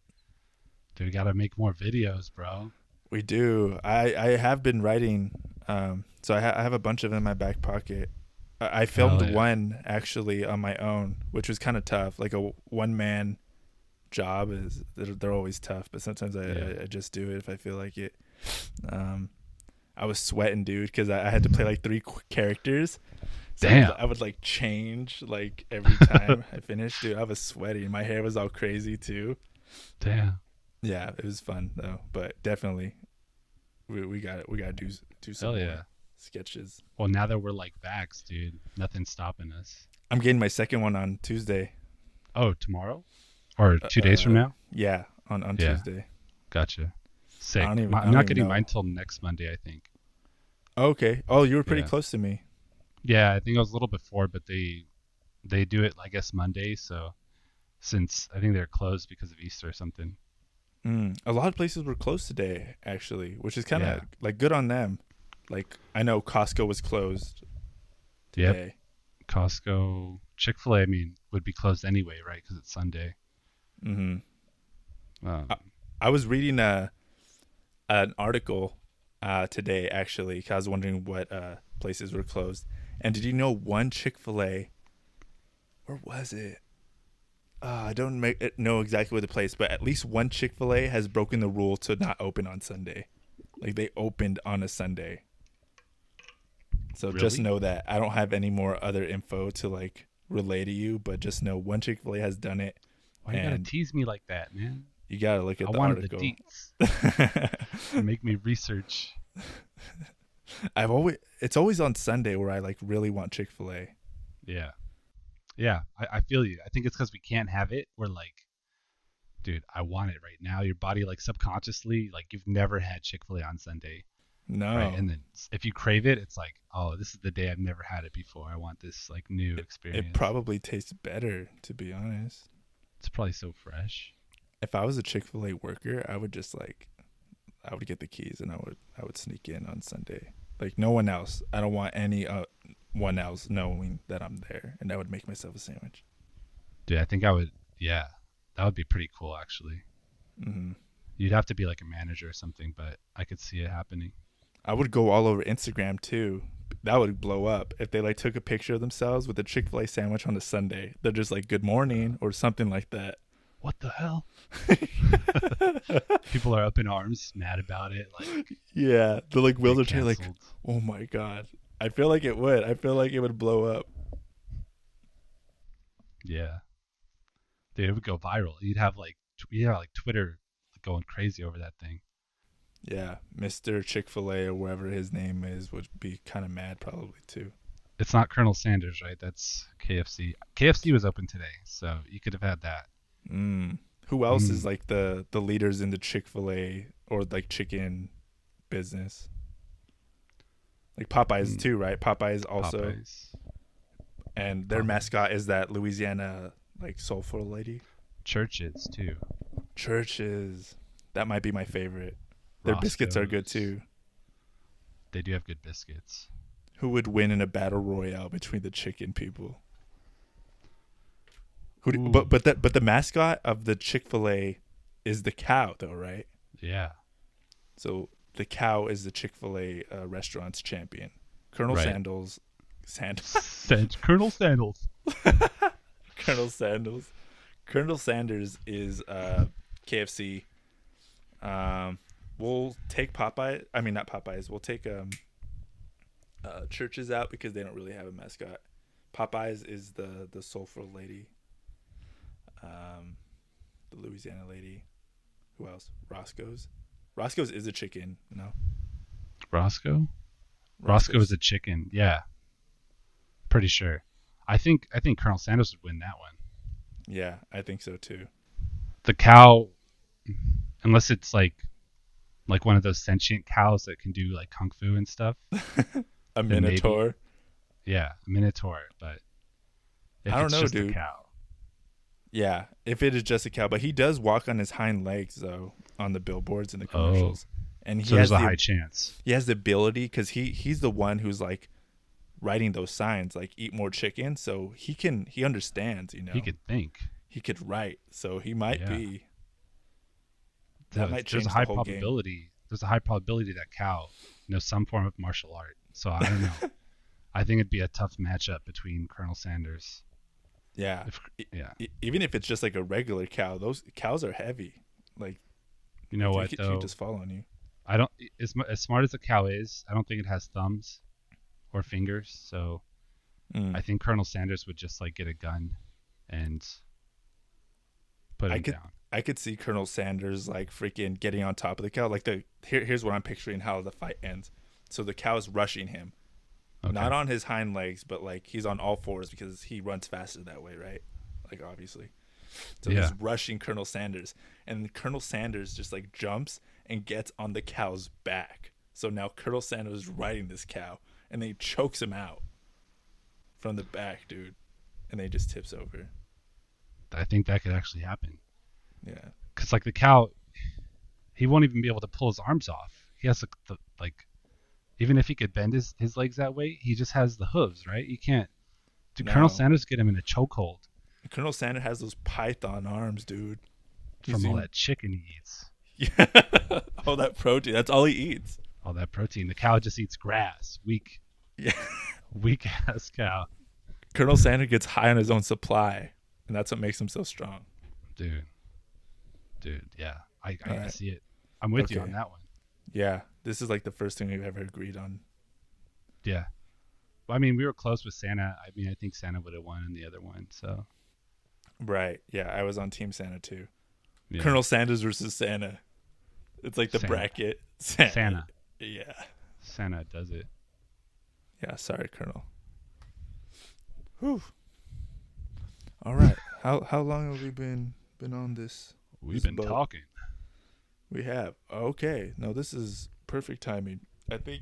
Dude, we gotta make more videos, bro. We do. I have been writing. So I have a bunch of them in my back pocket. I filmed Hell yeah. one actually on my own, which was kind of tough, like a one man job is they're always tough, but sometimes Yeah. I just do it if I feel like it. Um, I was sweating, dude, because I had to play like three characters. So Damn. I would like change like every time I finished, dude. I was sweaty. My hair was all crazy too. Damn. Yeah, it was fun though. But definitely, we got it. We got to do some Hell more yeah. sketches. Well, now that we're like backs, dude, nothing's stopping us. I'm getting my second one on Tuesday. Oh, tomorrow? Or 2 days from now? Yeah, on Yeah. Tuesday. Gotcha. Sick. I don't I'm not getting know. mine till next Monday, I think. Okay. Oh, you were pretty Yeah. close to me. Yeah, I think I was a little before, but they do it, I guess, Monday. So since I think they're closed because of Easter or something. A lot of places were closed today, actually, which is kind of Yeah. like good on them. Like I know Costco was closed Yep. today. Costco, Chick-fil-A, I mean, would be closed anyway, right? Because it's Sunday. Hmm Um, I was reading an article today, actually, 'cause I was wondering what places were closed. And did you know one Chick-fil-A, or was it? I don't know exactly what the place, but at least one Chick-fil-A has broken the rule to not open on Sunday. Like they opened on a Sunday. So just Really? know that. I don't have any more other info to like relay to you, but just know one Chick-fil-A has done it, why you gotta and tease me like that, man? you gotta look at I the wanted article. the deets. Make me research. It's always on Sunday where I like really want Chick-fil-A. Yeah. Yeah, I feel you. I think it's because we can't have it. We're like, dude, I want it right now. Your body, like, subconsciously, like, you've never had Chick-fil-A on Sunday, No, right? And then if you crave it, it's like, oh, this is the day I've never had it before. I want this, like, new experience. it probably tastes better, to be honest. It's probably so fresh. If I was a Chick-fil-A worker, I would get the keys and I would sneak in on Sunday. Like no one else. I don't want any one else knowing that I'm there, and I would make myself a sandwich. Dude, I think I would, yeah, that would be pretty cool, actually. Hmm You'd have to be, like, a manager or something, but I could see it happening. I would go all over Instagram too. That would blow up if they like took a picture of themselves with a Chick-fil-A sandwich on a Sunday. They're just like "Good morning" or something like that. What the hell? People are up in arms, mad about it. Like, Yeah, the like wheels are turning. Like, canceled. oh my god. I feel like it would. I feel like it would blow up. Yeah. Dude, it would go viral. You'd have like Twitter going crazy over that thing. Yeah, Mr. Chick-fil-A or whatever his name is would be kind of mad probably too. It's not Colonel Sanders, right? That's KFC. KFC was open today, so you could have had that. Who else is like the leaders in the Chick-fil-A or like chicken business? Like Popeyes too, right? Popeyes also. Popeyes. And their mascot is that Louisiana like soulful lady. Churches too. Churches. That might be my favorite. Their biscuits are good Roscoe's. too. They do have good biscuits. Who would win in a battle royale between the chicken people? But the mascot of the Chick-fil-A is the cow though, right? Yeah. So the cow is the Chick-fil-A restaurant's champion. Colonel Right. Sandals. Colonel Sandals. Colonel Sandals. Colonel Sanders is KFC. We'll take Popeye. I mean, not Popeyes. We'll take Churches out because they don't really have a mascot. Popeyes is the soulful lady. The Louisiana lady. Who else? Roscoe's. Roscoe's is a chicken. No. Roscoe? Roscoe is a chicken. Yeah. Pretty sure. I think Colonel Sanders would win that one. Yeah, I think so too. The cow, unless it's like one of those sentient cows that can do like kung fu and stuff. A Then maybe. minotaur. Yeah, a minotaur. But if I don't it's know, just dude. a cow, Yeah, if it is just a cow, but he does walk on his hind legs though on the billboards and the commercials, and so there's a high chance. he has the ability because he's the one who's like writing those signs like "eat more chicken," so he understands, you know. He could think. He could write, so he might Yeah. be. That might change There's a high the whole game. probability. There's a high probability that cow knows some form of martial art. So I don't know. I think it'd be a tough matchup between Colonel Sanders. Yeah. If, yeah. Even if it's just like a regular cow, those cows are heavy. Like You know what she could though? just fall on you. I don't. As smart as a cow is, I don't think it has thumbs or fingers. So Mm. I think Colonel Sanders would just like get a gun and put I him could down. I could see Colonel Sanders like freaking getting on top of the cow. Like here's what I'm picturing how the fight ends. So the cow is rushing him, Okay. not on his hind legs, but like he's on all fours because he runs faster that way, right? Like obviously. So Yeah. he's rushing Colonel Sanders, and Colonel Sanders just like jumps and gets on the cow's back. So now Colonel Sanders is riding this cow, and then he chokes him out from the back, dude, and then he just tips over. I think that could actually happen. Yeah. Cause like the cow, he won't even be able to pull his arms off. He has like even if he could bend his legs that way, he just has the hooves, right? You can't. Did Colonel No. Sanders get him in a chokehold Colonel Sanders has those python arms, dude. He's from all in, that chicken he eats, yeah, all that protein. That's all he eats. all that protein? The cow just eats grass. Weak, Yeah. weak ass cow, Colonel Sanders gets high on his own supply, and that's what makes him so strong. dude. Dude, yeah, I All right. see it. I'm with you Okay. on that one. Yeah. This is like the first thing we've ever agreed on. Yeah. Well, I mean, we were close with Santa. I mean, I think Santa would have won in the other one. So Right. Yeah. I was on Team Santa too. yeah. Colonel Sanders versus Santa. It's like the Santa. bracket. Santa. Yeah. Santa does it. Yeah. Sorry, Colonel. Whew. All right. How long have we been on this? We've This been boat. talking. We have. Okay. No, this is perfect timing. I think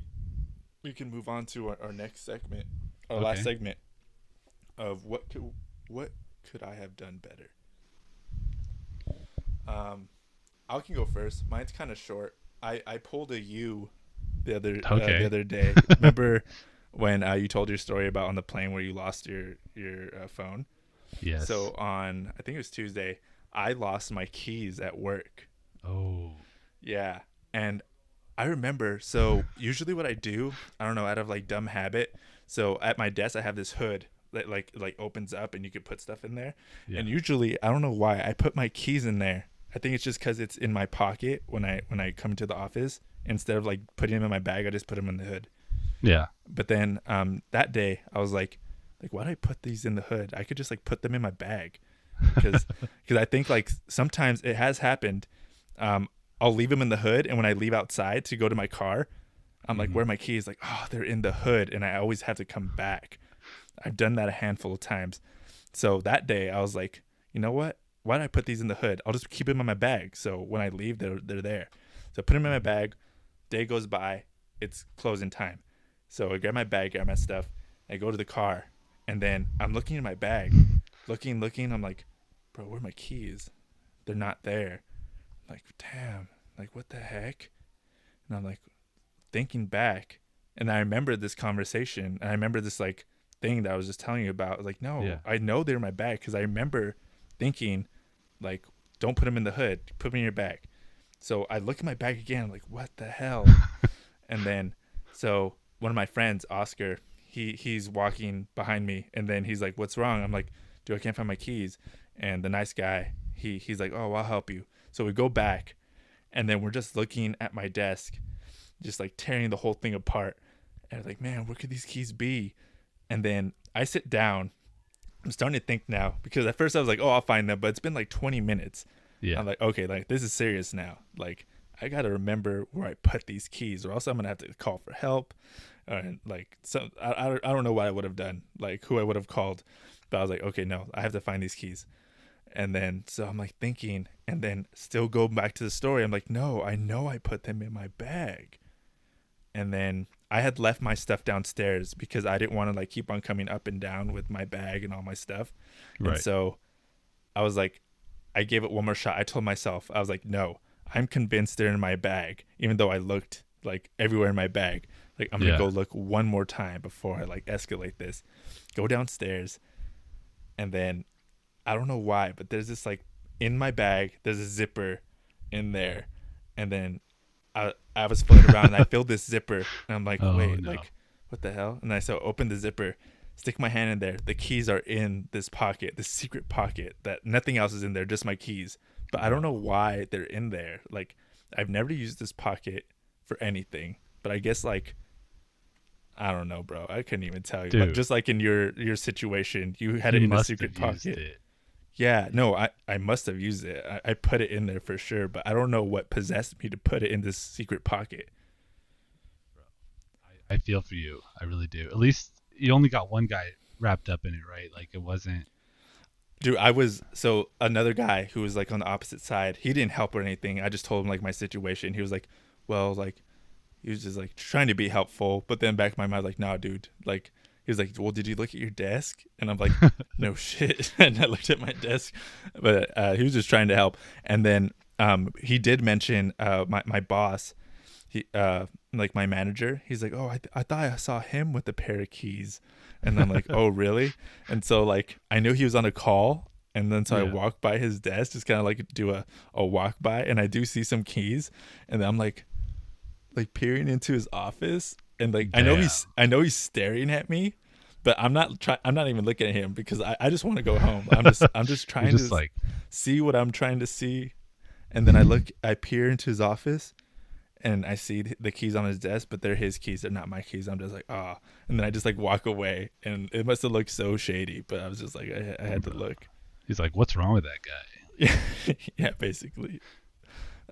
we can move on to our next segment, our last Okay. segment of what could I have done better. I can go first. Mine's kind of short. I pulled a U Okay. the other day. Remember when you told your story about on the plane where you lost your phone? Yes. So on I think it was Tuesday, I lost my keys at work. Oh. Yeah. And I remember, so usually what I do, I don't know, out of like dumb habit. So at my desk, I have this hood that like opens up and you can put stuff in there. Yeah. And usually, I don't know why, I put my keys in there. I think it's just because it's in my pocket when I come to the office. Instead of like putting them in my bag, I just put them in the hood. Yeah. But then that day, I was like, why did I put these in the hood? I could just like put them in my bag. Because I think like sometimes it has happened. I'll leave them in the hood, and when I leave outside to go to my car, I'm like, where are my keys? Like, oh, they're in the hood, and I always have to come back. I've done that a handful of times. So that day, I was like, you know what? Why did I put these in the hood? I'll just keep them in my bag. So when I leave, they're there. So I put them in my bag. Day goes by. It's closing time. So I grab my bag, grab my stuff. I go to the car, and then I'm looking in my bag, looking. I'm like, bro, where are my keys? They're not there. Like, damn, like what the heck? And I'm like thinking back, and I remember this conversation, and I remember this like thing that I was just telling you about. Like, no, Yeah. I know they're in my bag because I remember thinking, like, don't put them in the hood, put them in your bag. So I look at my bag again, I'm like, what the hell? And then, so one of my friends, Oscar, he's walking behind me, and then he's like, what's wrong? I'm like, dude, I can't find my keys. And the nice guy, he's like, oh, I'll help you. So we go back, and then we're just looking at my desk, just like tearing the whole thing apart. And I'm like, man, where could these keys be? And then I sit down. I'm starting to think now, because at first I was like, oh, I'll find them. But it's been like 20 minutes. Yeah. I'm like, okay, like this is serious now. Like I got to remember where I put these keys, or else I'm going to have to call for help. And like, so I don't know what I would have done, like who I would have called. But I was like, okay, no, I have to find these keys. And then, so I'm like thinking, and then still go back to the story. I'm like, no, I know I put them in my bag. And then I had left my stuff downstairs because I didn't want to like keep on coming up and down with my bag and all my stuff. Right. And so I was like, I gave it one more shot. I told myself, I was like, no, I'm convinced they're in my bag, even though I looked like everywhere in my bag. Like, I'm going to go look one more time before I like escalate this. Go downstairs. And then I don't know why, but there's this like in my bag, there's a zipper in there. And then I was floating around and I filled this zipper. And I'm like, Oh, wait, no. like, what the hell? And I so opened the zipper. Stick my hand in there. The keys are in this pocket, this secret pocket that nothing else is in there, just my keys. But I don't know Bro, why they're in there. Like, I've never used this pocket for anything. But I guess like I don't know, bro. I couldn't even tell you. Like dude, just like in your situation, you had you it in a must secret have used pocket. it. Yeah, no, I must have used it. I put it in there for sure, but I don't know what possessed me to put it in this secret pocket. Bro, I feel for you. I really do. At least you only got one guy wrapped up in it, right? Like it wasn't. Dude, I was so another guy who was like on the opposite side. He didn't help or anything. I just told him like my situation. He was like, "Well, like he was just like trying to be helpful," but then back in my mind, like, "Nah, dude." Like he was like, "Well, did you look at your desk?" And I'm like, "No shit." And I looked at my desk, but he was just trying to help. And then he did mention my boss. He like my manager. He's like, "Oh, I thought I saw him with a pair of keys." And I'm like, "Oh, really?" And so like I knew he was on a call, and then so I Yeah. walk by his desk, just kind of like do a walk by, and I do see some keys, and then I'm like peering into his office, and like Damn. I know he's staring at me, but I'm not even looking at him because I just want to go home. I'm just You're trying just to like, see what I'm trying to see, and then I peer into his office, and I see the keys on his desk, but they're his keys. They're not my keys. I'm just like, ah. And then I just like walk away, and it must have looked so shady, but I was just like, I had to bro. look. He's like, what's wrong with that guy? Yeah, yeah, basically.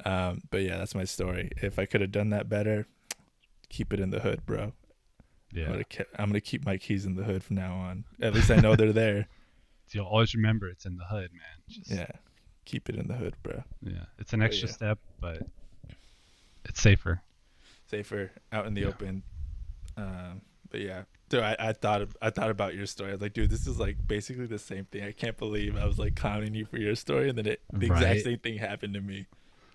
But yeah, that's my story. If I could have done that better, keep it in the hood, bro. Yeah. I'm gonna keep my keys in the hood from now on. At least I know they're there. So you'll always remember it's in the hood, man. Just Yeah, keep it in the hood, bro. yeah, it's an But extra yeah, step, but it's safer. safer out in the Yeah. open. But yeah, dude, I thought about your story. I was like, dude, this is like basically the same thing. I can't believe I was like clowning you for your story, and then the exact Right. same thing happened to me.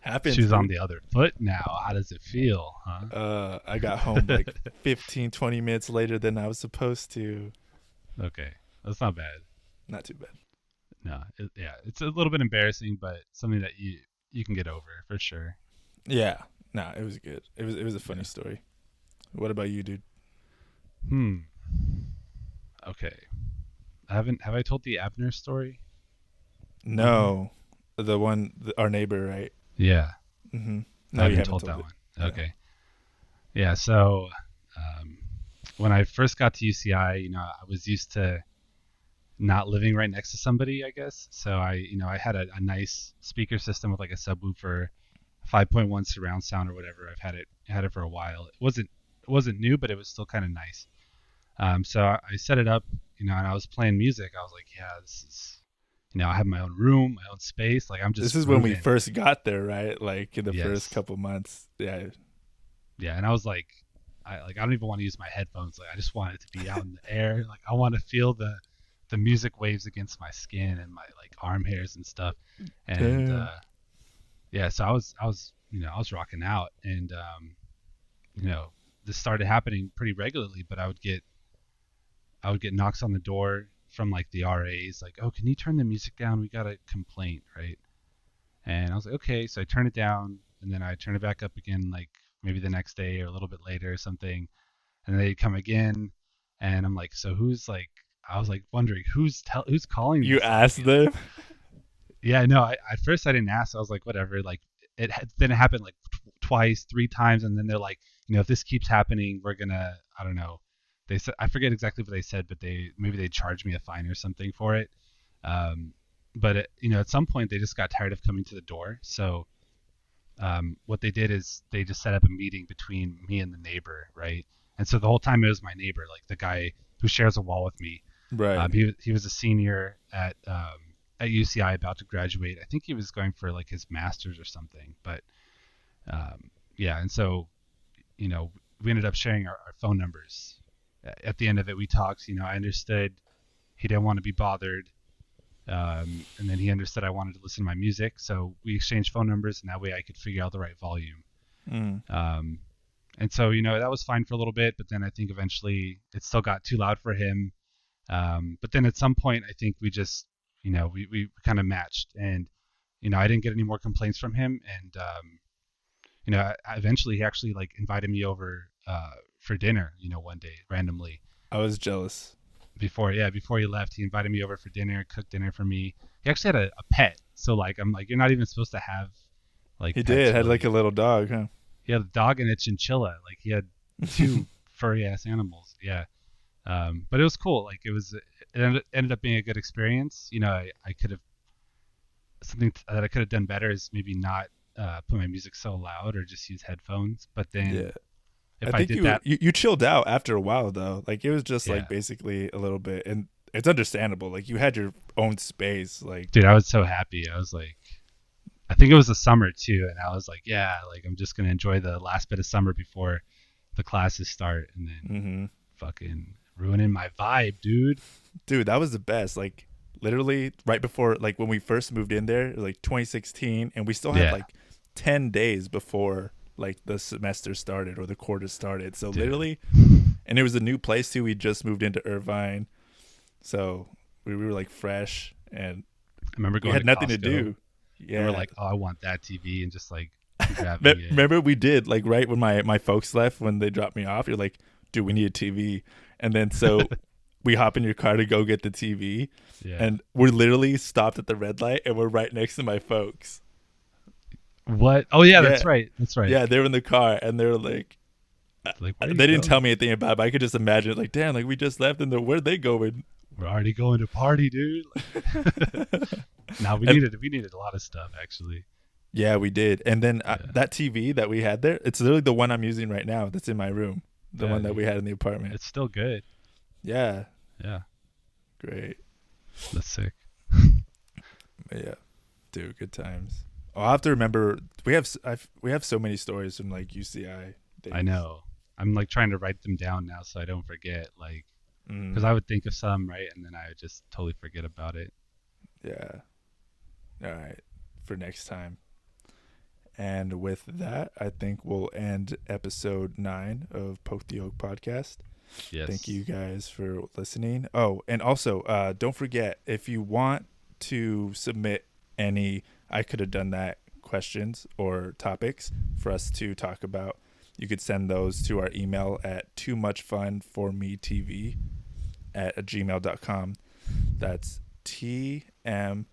Happens, Shoes on dude. the other foot now. How does it feel, huh? I got home like 15, 20 minutes later than I was supposed to. Okay, that's not bad. Not too bad. No, yeah, it's a little bit embarrassing, but something that you can get over for sure. Yeah, no, it was good. It was a funny Yeah. story. What about you, dude? Hmm. Okay. Have I told the Abner story? Maybe. No, the one our neighbor, right? Yeah, Mm-hmm. I No, you haven't haven't told told that it. one. Yeah. Okay. Yeah. So, um, when I first got to UCI, I was used to not living right next to somebody, I guess. So I had a nice speaker system with like a subwoofer, 5.1 surround sound or whatever. I've had it for a while. It wasn't new, but it was still kind of nice. So I set it up, and I was playing music. I was like, yeah, this is, I have my own room, my own space. Like I'm This just is when we grooving. first got there, right? Like in the first Yes, couple months. Yeah. yeah. And I was like, I don't even want to use my headphones. Like I just want it to be out in the air. Like I want to feel the music waves against my skin and my like arm hairs and stuff. And Damn. yeah, so I was rocking out, and you know, this started happening pretty regularly. But I would get knocks on the door from like the RAs, like, oh, can you turn the music down? We got a complaint, right? And I was like, okay. So I turn it down, and then I turn it back up again, like maybe the next day or a little bit later or something. And they come again, and I'm like, so who's like? I was like wondering who's calling You me so I asked can. them? Yeah, no. At first I didn't ask. I was like, whatever. Like then it happened like twice, three times, and then they're like, if this keeps happening, we're gonna, I don't know. They said I forget exactly what they said, but maybe they charged me a fine or something for it. Um, but at some point they just got tired of coming to the door. So what they did is they just set up a meeting between me and the neighbor, right? And so the whole time it was my neighbor, like the guy who shares a wall with me. Right. He was a senior at UCI about to graduate. I think he was going for like his master's or something. But yeah, and so we ended up sharing our phone numbers. At the end of it, we talked. I understood he didn't want to be bothered, and then he understood I wanted to listen to my music. So we exchanged phone numbers, and that way I could figure out the right volume. Mm. Um, and so that was fine for a little bit, but then I think eventually it still got too loud for him. But then at some point, I think we just, we kind of matched, and I didn't get any more complaints from him, and eventually he actually like invited me over for dinner, one day randomly. I was jealous. before he left, he invited me over for dinner, cooked dinner for me. He actually had a pet. So like I'm like, you're not even supposed to have like He pets did had like really. a little dog, huh? He had a dog and a chinchilla. Like he had two furry ass animals. Yeah. But it was cool. Like it ended up being a good experience. I could have something that I could have done better is maybe not put my music so loud or just use headphones. But then Yeah. I if I think did that, you chilled out after a while though. Like it was just like yeah, basically a little bit, and it's understandable. Like you had your own space. Like dude, I was so happy. I was like, I think it was the summer too, and I was like, yeah, like I'm just gonna enjoy the last bit of summer before the classes start, and then hmm fucking ruining my vibe, dude. dude, that was the best. Like literally right before, like when we first moved in there, like 2016, and we still had Yeah, like 10 days before like the semester started or the quarter started. So dude. literally, and it was a new place too. We just moved into Irvine, so we were like fresh and I remember we going had to nothing to Costco do. and we're Yeah. like, oh, I want that TV, and just like grabbing it. Remember we did like right when my folks left when they dropped me off. You're like, dude, we need a TV, and then so we hop in your car to go get the TV, Yeah. and we're literally stopped at the red light, and we're right next to my folks. What? Oh yeah, Yeah, that's right. That's right. yeah, they were in the car, and they were like, Like, where are you they didn't tell going? me anything about it, but I could just imagine it. Like, damn, like we just left, and where'd they going? We're already going to party, dude. Now And we needed a lot of stuff actually. yeah, we did. And then Yeah. that TV that we had there, it's literally the one I'm using right now. That's in my room, the Yeah, one that we dude. had in the apartment. It's still good. Yeah, Yeah. great. That's sick. But yeah, dude, good times. Oh, I have to remember we have so many stories from like UCI days. I know. I'm like trying to write them down now so I don't forget. Like, because Mm, I would think of some, right, and then I would just totally forget about it. yeah. All right, for next time. And with that, I think we'll end episode 9 of Poke the Oak podcast. Thank Yes. you guys for listening. Oh, and also, don't forget if you want to submit any I could have done that questions or topics for us to talk about, you could send those to our email at toomuchfunformetv@gmail.com. That's TM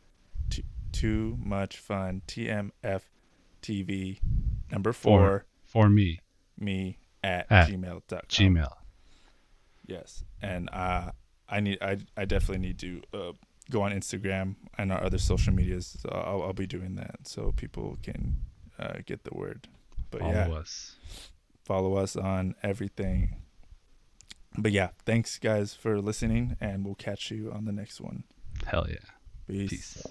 too much fun TMFTV number For 4 for me me at at gmail.com. Gmail. Yes, and I definitely need to go on Instagram and our other social medias. So I'll be doing that so people can get the word. But yeah, Follow us. follow us on everything. But yeah, thanks guys for listening, and we'll catch you on the next one. Hell yeah. Peace. Peace.